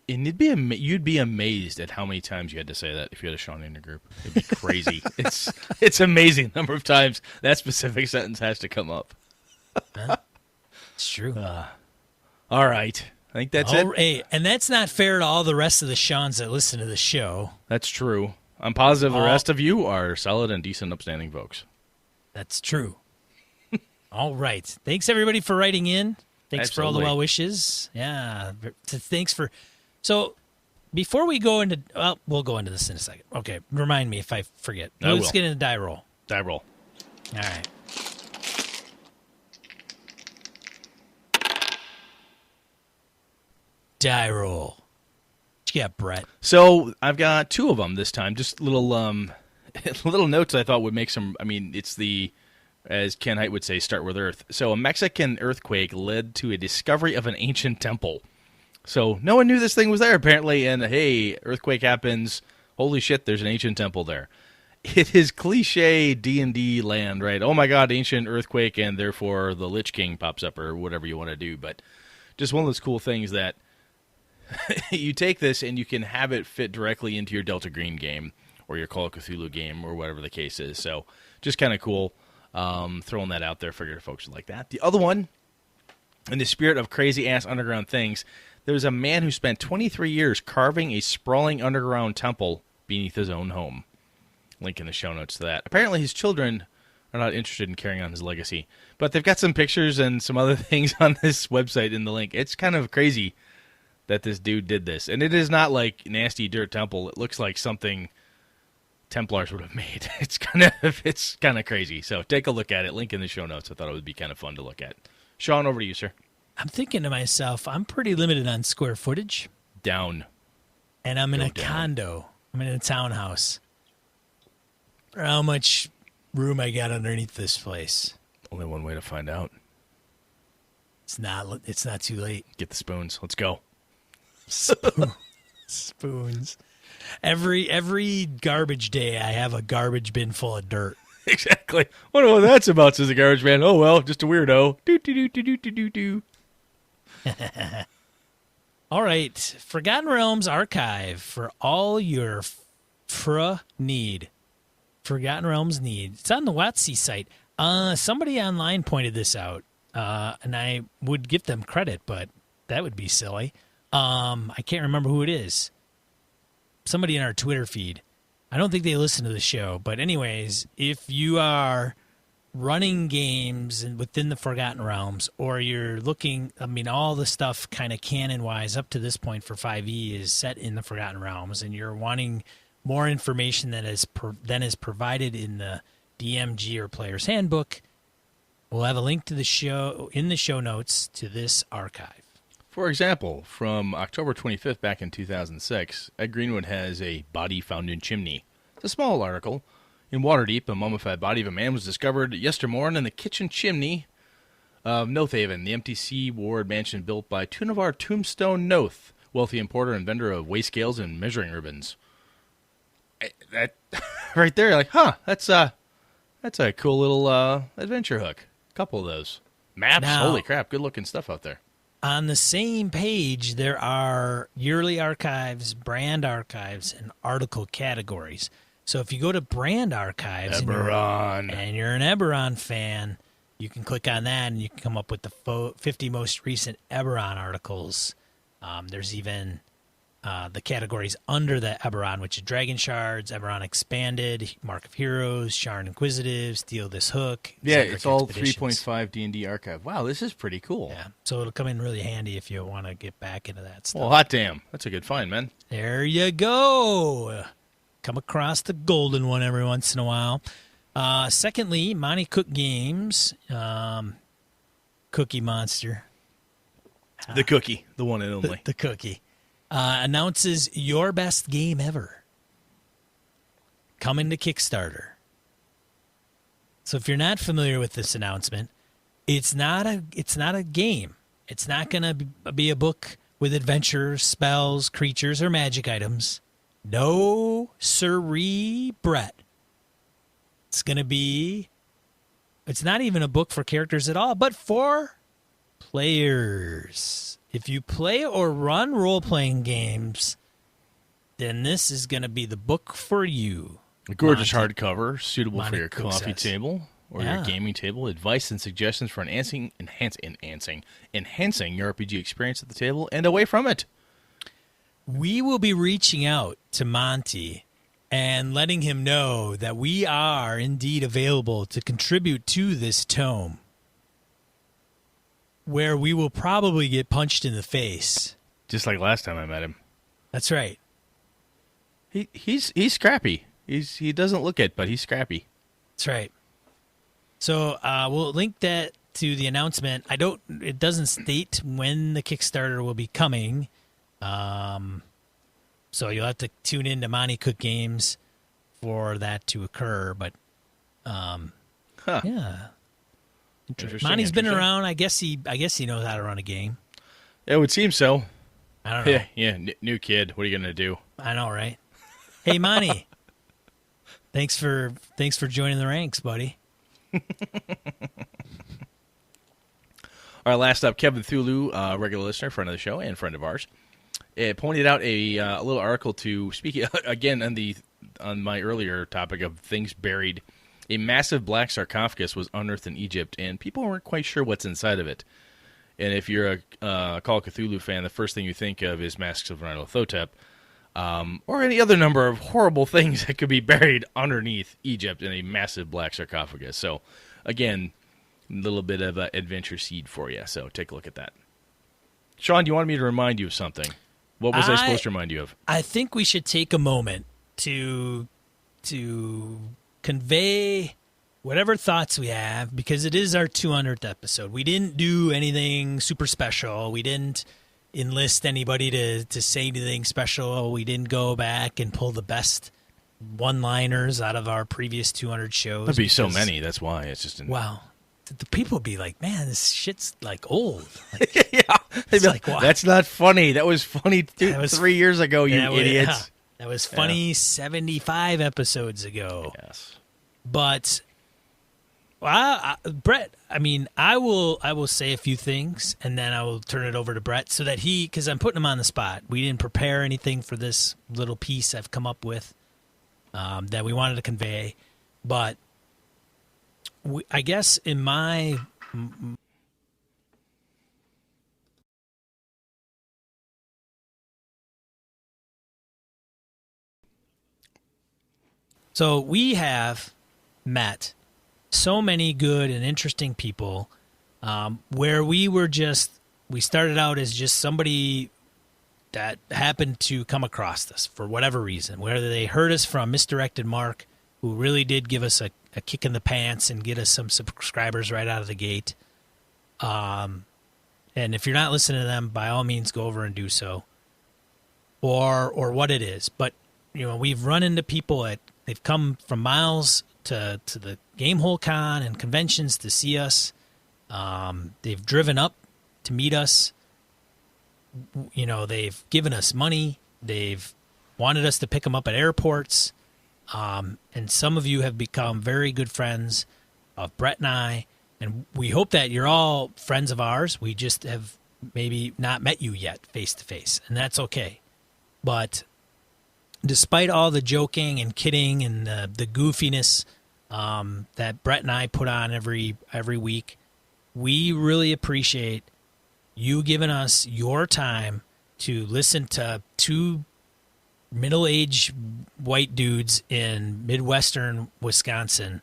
Speaker 2: And you'd be amazed at how many times you had to say that if you had a Sean in your group. It'd be crazy. It's amazing the number of times that specific sentence has to come up.
Speaker 1: It's true.
Speaker 2: All right. I think that's it.
Speaker 1: Hey, and that's not fair to all the rest of the Seans that listen to the show.
Speaker 2: That's true. I'm positive the rest of you are solid and decent, upstanding folks.
Speaker 1: That's true. All right. Thanks, everybody, for writing in. Thanks for all the well wishes. Yeah. Thanks for... So, before we go into... Well, we'll go into this in a second. Okay. Remind me if I forget. Let's get into die roll.
Speaker 2: Die roll.
Speaker 1: All right. Die roll. What you got, Brett?
Speaker 2: So, I've got 2 of them this time. Just little little notes I thought would make some... I mean, it's the... As Ken Hite would say, start with Earth. So a Mexican earthquake led to a discovery of an ancient temple. So no one knew this thing was there, apparently, and hey, earthquake happens. Holy shit, there's an ancient temple there. It is cliche D&D land, right? Oh my god, ancient earthquake, and therefore the Lich King pops up, or whatever you want to do. But just one of those cool things that you take this and you can have it fit directly into your Delta Green game, or your Call of Cthulhu game, or whatever the case is. So just kind of cool. Throwing that out there for your folks like that. The other one, in the spirit of crazy-ass underground things, there's a man who spent 23 years carving a sprawling underground temple beneath his own home. Link in the show notes to that. Apparently his children are not interested in carrying on his legacy, but they've got some pictures and some other things on this website in the link. It's kind of crazy that this dude did this. And it is not like nasty dirt temple. It looks like something... Templars would have made. It's kind of crazy. So take a look at it. Link in the show notes. I thought it would be kind of fun to look at. Sean, over to you, sir.
Speaker 1: I'm thinking to myself, I'm pretty limited on square footage.
Speaker 2: Down.
Speaker 1: And I'm in a condo. I'm in a townhouse. How much room I got underneath this place?
Speaker 2: Only one way to find out.
Speaker 1: It's not too late.
Speaker 2: Get the spoons. Let's go.
Speaker 1: Spoons. Every garbage day, I have a garbage bin full of dirt.
Speaker 2: Exactly. Wonder what that's about, says the garbage man. Oh, well, just a weirdo. Do.
Speaker 1: All right. Forgotten Realms Archive for all your need. Forgotten Realms need. It's on the WotC site. Somebody online pointed this out, and I would give them credit, but that would be silly. I can't remember who it is. Somebody in our Twitter feed. I don't think they listen to the show, but anyways, if you are running games within the Forgotten Realms, or you're looking, all the stuff kind of canon-wise up to this point for 5e is set in the Forgotten Realms, and you're wanting more information than is provided in the DMG or Player's Handbook, we'll have a link to the show in the show notes to this archive.
Speaker 2: For example, from October 25th back in 2006, Ed Greenwood has a body found in chimney. It's a small article. In Waterdeep, a mummified body of a man was discovered yestermorn in the kitchen chimney of Nothaven, the MTC ward mansion built by Tunavar Tombstone Noth, wealthy importer and vendor of weigh scales and measuring ribbons. That right there, like, that's a cool little adventure hook. A couple of those. Maps, holy crap, good looking stuff out there.
Speaker 1: On the same page, there are yearly archives, brand archives, and article categories. So if you go to brand archives and you're an Eberron fan, you can click on that and you can come up with the 50 most recent Eberron articles. There's even the categories under the Eberron, which is Dragon Shards, Eberron Expanded, Mark of Heroes, Sharn Inquisitive, Steal This Hook.
Speaker 2: Yeah, it's all 3.5 D&D archive. Wow, this is pretty cool.
Speaker 1: Yeah, so it'll come in really handy if you want to get back into that stuff.
Speaker 2: Well, hot damn. That's a good find, man.
Speaker 1: There you go. Come across the golden one every once in a while. Secondly, Monty Cook Games, Cookie Monster,
Speaker 2: The cookie, the one and only.
Speaker 1: the cookie, announces Your Best Game Ever coming to Kickstarter. So if you're not familiar with this announcement, it's not a game. It's not going to be a book with adventures, spells, creatures, or magic items. No siree, Brett. It's going to be... It's not even a book for characters at all, but for players. If you play or run role-playing games, then this is going to be the book for you.
Speaker 2: A gorgeous
Speaker 1: Monty-
Speaker 2: hardcover, suitable
Speaker 1: Monty
Speaker 2: for your
Speaker 1: Cook
Speaker 2: coffee
Speaker 1: says.
Speaker 2: table or
Speaker 1: Yeah.
Speaker 2: your gaming table. Advice and suggestions for enhancing your RPG experience at the table and away from it.
Speaker 1: We will be reaching out to Monty and letting him know that we are indeed available to contribute to this tome, where we will probably get punched in the face.
Speaker 2: Just like last time I met him.
Speaker 1: That's right.
Speaker 2: He's scrappy. He doesn't look it, but he's scrappy.
Speaker 1: That's right. So we'll link that to the announcement. It doesn't state when the Kickstarter will be coming. So you'll have to tune in to Monty Cook Games for that to occur. But yeah,
Speaker 2: Interesting,
Speaker 1: Monty's been
Speaker 2: interesting.
Speaker 1: around. I guess he knows how to run a game.
Speaker 2: It would seem so.
Speaker 1: I don't know.
Speaker 2: Yeah, new kid. What are you gonna do?
Speaker 1: I know, right? Hey, Monty. Thanks for joining the ranks, buddy.
Speaker 2: All right, last up, Kevin Thulu, regular listener, friend of the show, and friend of ours, pointed out a little article to speak again on my earlier topic of things buried. A massive black sarcophagus was unearthed in Egypt, and people weren't quite sure what's inside of it. And if you're a Call of Cthulhu fan, the first thing you think of is Masks of Nyarlathotep, or any other number of horrible things that could be buried underneath Egypt in a massive black sarcophagus. So, again, a little bit of an adventure seed for you. So take a look at that. Sean, you wanted me to remind you of something. What was I supposed to remind you of?
Speaker 1: I think we should take a moment to convey whatever thoughts we have, because it is our 200th episode. We didn't do anything super special. We didn't enlist anybody to say anything special. We didn't go back and pull the best one-liners out of our previous 200 shows.
Speaker 2: There'd be so many. That's why it's just.
Speaker 1: Wow. The people would be like, man, this shit's like old. Like,
Speaker 2: Yeah, they'd be like,
Speaker 1: like, wow.
Speaker 2: that's not funny. That was funny 3 years ago, you
Speaker 1: that was-
Speaker 2: idiots.
Speaker 1: yeah, that was funny 75 episodes ago.
Speaker 2: Yes.
Speaker 1: But Brett, I mean, I will say a few things, and then I will turn it over to Brett so that because I'm putting him on the spot. We didn't prepare anything for this little piece I've come up with that we wanted to convey, but I guess in my so we have met so many good and interesting people where we started out as just somebody that happened to come across us for whatever reason, whether they heard us from Misdirected Mark, who really did give us a kick in the pants and get us some subscribers right out of the gate. And if you're not listening to them, by all means, go over and do so. Or what it is. But, we've run into people they've come from miles to the Gamehole Con and conventions to see us. They've driven up to meet us. They've given us money. They've wanted us to pick them up at airports. And some of you have become very good friends of Brett and I. And we hope that you're all friends of ours. We just have maybe not met you yet face to face. And that's okay. But despite all the joking and kidding and the goofiness that Brett and I put on every week, we really appreciate you giving us your time to listen to two middle-aged white dudes in Midwestern Wisconsin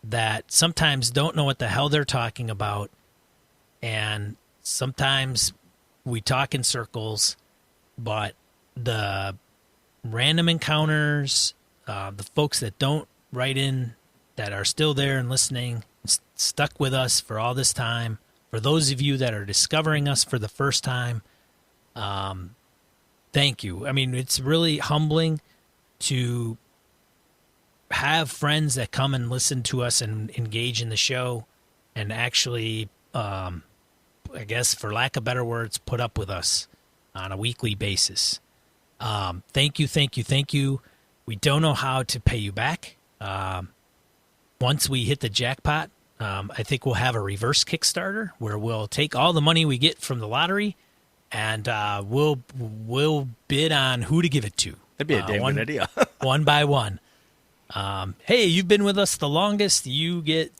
Speaker 1: that sometimes don't know what the hell they're talking about, and sometimes we talk in circles, but the random encounters, the folks that don't write in that are still there and listening, stuck with us for all this time. For those of you that are discovering us for the first time, thank you. I mean, it's really humbling to have friends that come and listen to us and engage in the show and actually, I guess, for lack of better words, put up with us on a weekly basis. Thank you, thank you, thank you. We don't know how to pay you back. Once we hit the jackpot, I think we'll have a reverse Kickstarter where we'll take all the money we get from the lottery and we'll bid on who to give it to.
Speaker 2: That'd be a damn good idea.
Speaker 1: One by one. Hey, you've been with us the longest. You get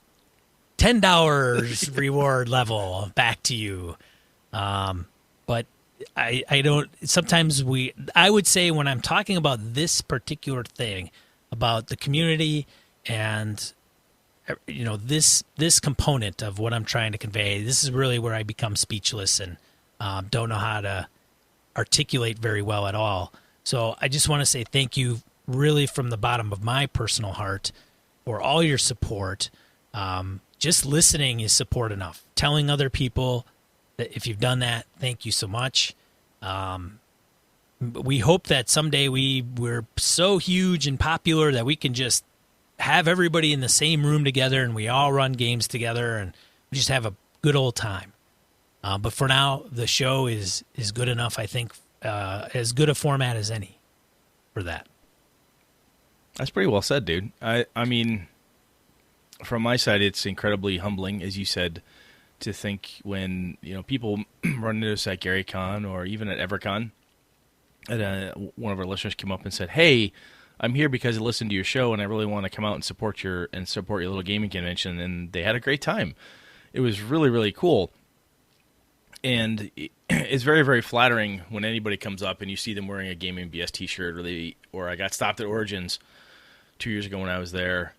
Speaker 1: $10 reward level back to you. But I don't. Sometimes I would say when I'm talking about this particular thing, about the community and this component of what I'm trying to convey, this is really where I become speechless and don't know how to articulate very well at all. So I just want to say thank you really from the bottom of my personal heart for all your support. Just listening is support enough. Telling other people that if you've done that, thank you so much. We hope that someday we're so huge and popular that we can just have everybody in the same room together and we all run games together and we just have a good old time. But for now, the show is good enough, I think, as good a format as any for that.
Speaker 2: That's pretty well said, dude. I mean, from my side, it's incredibly humbling, as you said, to think when people run into us at GaryCon or even at EverCon, and one of our listeners came up and said, "Hey, I'm here because I listened to your show and I really want to come out and support your little gaming convention," and they had a great time. It was really, really cool. And it's very, very flattering when anybody comes up and you see them wearing a Gaming BS t-shirt, or I got stopped at Origins 2 years ago when I was there,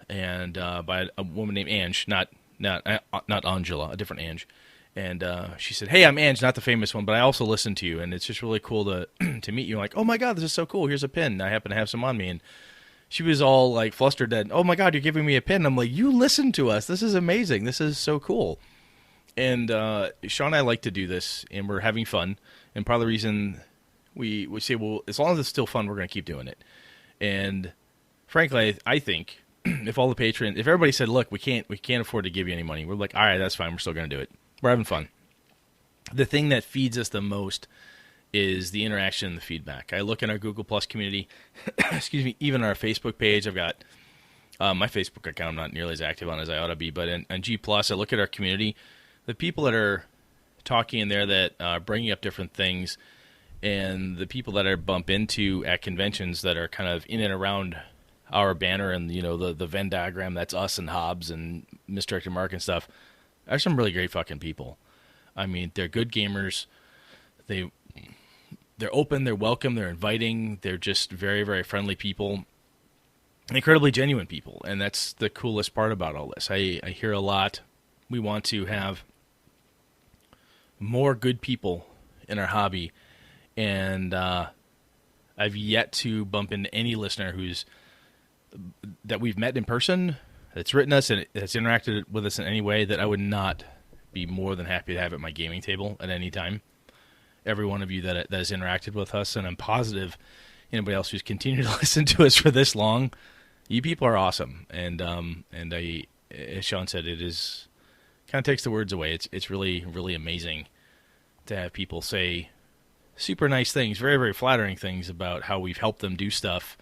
Speaker 2: and by a woman named Ange, not Angela, a different Ange, and she said, "Hey, I'm Ange, not the famous one, but I also listen to you, and it's just really cool to to meet you." Like, "Oh my God, this is so cool! Here's a pin. I happen to have some on me," and she was all like flustered that, "Oh my God, you're giving me a pin." I'm like, "You listen to us. This is amazing. This is so cool." And Sean and I like to do this, and we're having fun. And part of the reason we say, well, as long as it's still fun, we're going to keep doing it. And frankly, I think if all the patrons, if everybody said, "Look, we can't afford to give you any money," we're like, "All right, that's fine. We're still going to do it. We're having fun." The thing that feeds us the most is the interaction and the feedback. I look in our Google Plus community, excuse me, even our Facebook page. I've got my Facebook account I'm not nearly as active on as I ought to be, but on G Plus, I look at our community. The people that are talking in there that are bringing up different things, and the people that I bump into at conventions that are kind of in and around our banner and the Venn diagram, that's us and Hobbs and Misdirected Mark and stuff, are some really great fucking people. I mean, they're good gamers. They're open, they're welcome, they're inviting, they're just very, very friendly people, incredibly genuine people, and that's the coolest part about all this. I hear a lot. We want to have more good people in our hobby, and I've yet to bump into any listener that we've met in person, that's written us and that's interacted with us in any way, that I would not be more than happy to have at my gaming table at any time. Every one of you that has interacted with us, and I'm positive anybody else who's continued to listen to us for this long, you people are awesome. And I, as Sean said, it is kind of takes the words away. It's really, really amazing to have people say super nice things, very, very flattering things about how we've helped them do stuff.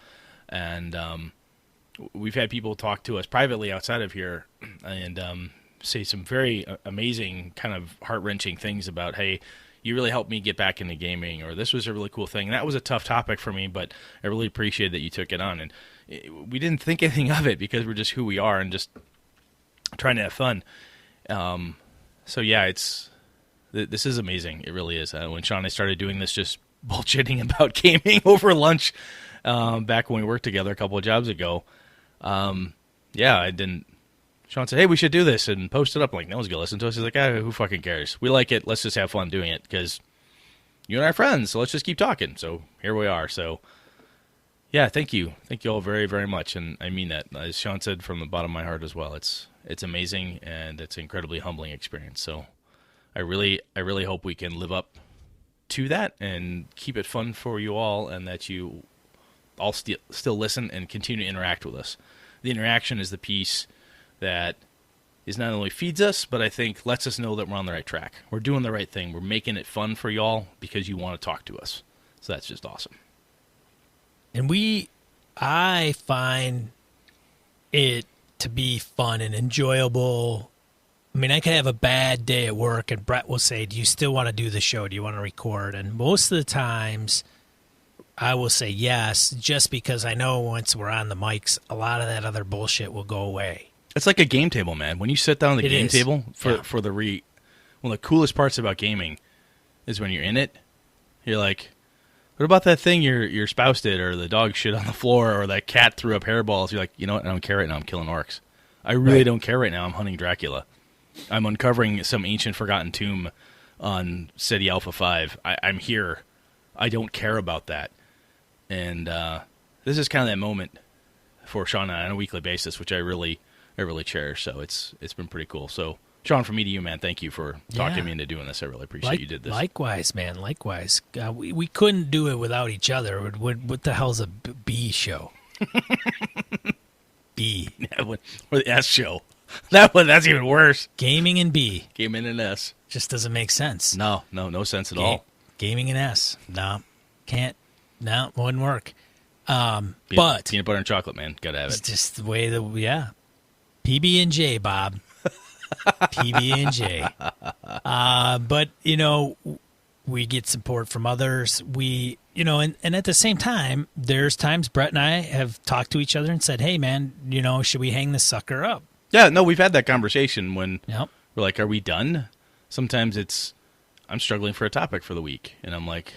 Speaker 2: And we've had people talk to us privately outside of here and say some very amazing, kind of heart-wrenching things about, "Hey, you really helped me get back into gaming," or "This was a really cool thing. And that was a tough topic for me, but I really appreciate that you took it on." And we didn't think anything of it because we're just who we are and just trying to have fun. So yeah, this is amazing. It really is. When Sean and I started doing this, just bullshitting about gaming over lunch, back when we worked together a couple of jobs ago, Sean said, "Hey, we should do this," and post it up. I'm like, no one's gonna listen to us. He's like, who fucking cares? We like it. Let's just have fun doing it because you and I are friends. So let's just keep talking. So here we are. So Yeah, thank you. Thank you all very, very much. And I mean that. As Sean said, from the bottom of my heart as well. It's amazing, and it's an incredibly humbling experience. So I really hope we can live up to that and keep it fun for you all, and that you all still listen and continue to interact with us. The interaction is the piece that is not only feeds us, but I think lets us know that we're on the right track. We're doing the right thing. We're making it fun for y'all because you want to talk to us. So that's just awesome.
Speaker 1: And I find it to be fun and enjoyable. I mean, I could have a bad day at work, and Brett will say, do you still want to do the show? Do you want to record? And most of the times, I will say yes, just because I know once we're on the mics, a lot of that other bullshit will go away.
Speaker 2: It's like a game table, man. When you sit down at the game table, one of the coolest parts about gaming is when you're in it, you're like, what about that thing your spouse did, or the dog shit on the floor, or that cat threw up hairballs? You're like, you know what? I don't care right now. I'm killing orcs. I really don't care right now. I'm hunting Dracula. I'm uncovering some ancient forgotten tomb on City Alpha 5. I'm here. I don't care about that. And this is kind of that moment for Sean and I on a weekly basis, which I really cherish. So it's been pretty cool. So Sean, from me to you, man, thank you for talking me into doing this. I really appreciate you did this.
Speaker 1: Likewise, man. Likewise. We couldn't do it without each other. What the hell's a B show? B.
Speaker 2: Yeah, or the S show. That's even worse.
Speaker 1: Gaming and B.
Speaker 2: Gaming and S.
Speaker 1: Just doesn't make sense.
Speaker 2: No sense at all.
Speaker 1: Gaming and S. No, can't. No, wouldn't work.
Speaker 2: But peanut butter and chocolate, man. Gotta have it.
Speaker 1: It's just the way PB and J, Bob. PB and J. But we get support from others. And at the same time, there's times Brett and I have talked to each other and said, "Hey, man, should we hang this sucker up?"
Speaker 2: Yeah, no, we've had that conversation when
Speaker 1: we're
Speaker 2: like, "Are we done?" Sometimes I'm struggling for a topic for the week, and I'm like,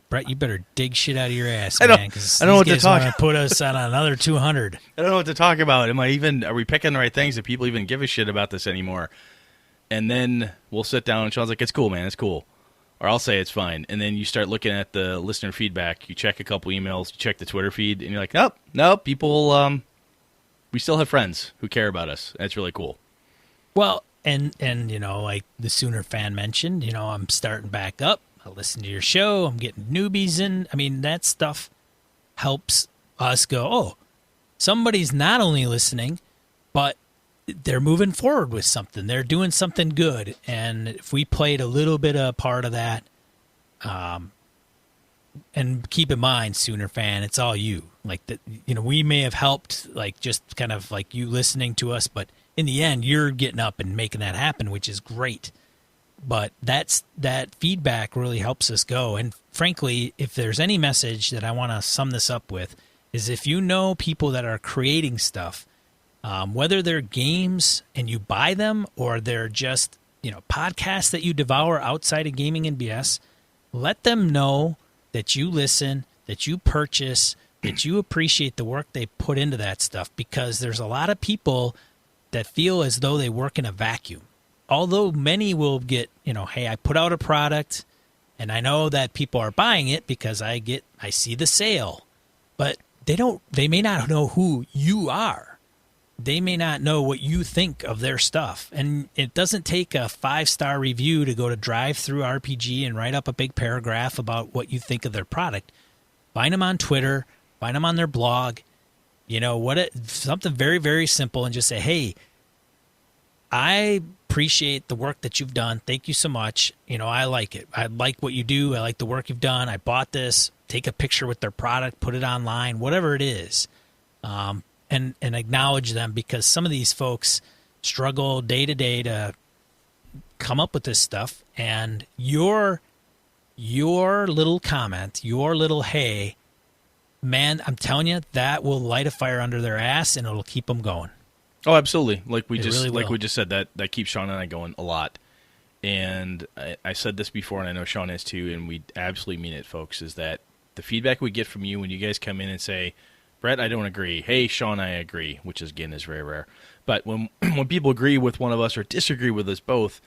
Speaker 1: Brett, you better dig shit out of your ass, man, because
Speaker 2: I don't know what to talk.
Speaker 1: Want to put us on another 200.
Speaker 2: I don't know what to talk about. Are we picking the right things? Do people even give a shit about this anymore? And then we'll sit down, and Sean's like, "It's cool, man. It's cool." Or I'll say it's fine. And then you start looking at the listener feedback. You check a couple emails. You check the Twitter feed. And you're like, nope, people, we still have friends who care about us. That's really cool.
Speaker 1: Well, and like the Sooner fan mentioned, I'm starting back up. I listen to your show. I'm getting newbies in. I mean, that stuff helps us go, oh, somebody's not only listening, but they're moving forward with something. They're doing something good. And if we played a little bit of a part of that, and keep in mind, Sooner fan, it's all you. Like that, we may have helped, like just kind of like you listening to us, but in the end, you're getting up and making that happen, which is great. But that feedback really helps us go. And frankly, if there's any message that I want to sum this up with, is if you know people that are creating stuff, whether they're games and you buy them or they're just podcasts that you devour outside of gaming and BS, let them know that you listen, that you purchase, that you appreciate the work they put into that stuff, because there's a lot of people that feel as though they work in a vacuum. Although many will get, hey, I put out a product and I know that people are buying it because I see the sale, but they may not know who you are. They may not know what you think of their stuff. And it doesn't take a 5-star review to go to DriveThruRPG and write up a big paragraph about what you think of their product. Find them on Twitter, find them on their blog, something very, very simple, and just say, hey, I appreciate the work that you've done. Thank you so much. I like it. I like what you do. I like the work you've done. I bought this. Take a picture with their product, put it online, whatever it is. And acknowledge them, because some of these folks struggle day to day to come up with this stuff. And your little comment, your little hey, man, I'm telling you, that will light a fire under their ass, and it'll keep them going.
Speaker 2: Oh, absolutely. Like we just said, that keeps Sean and I going a lot. And I said this before, and I know Sean has too, and we absolutely mean it, folks, is that the feedback we get from you when you guys come in and say, Brett, I don't agree. Hey, Sean, I agree, which again is very rare. But when people agree with one of us or disagree with us both,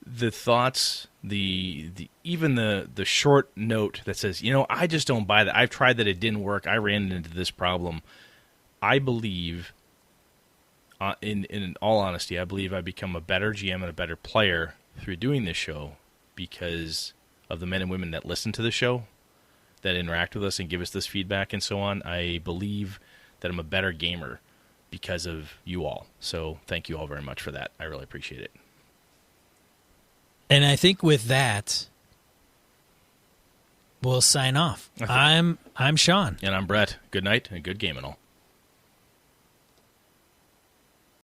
Speaker 2: the thoughts, the even the short note that says, I just don't buy that. I've tried that, it didn't work. I ran into this problem. I believe, in all honesty, I believe I become a better GM and a better player through doing this show because of the men and women that listen to the show, that interact with us and give us this feedback and so on. I believe that I'm a better gamer because of you all. So thank you all very much for that. I really appreciate it.
Speaker 1: And I think with that, we'll sign off. I'm Sean.
Speaker 2: And I'm Brett. Good night and good game and all.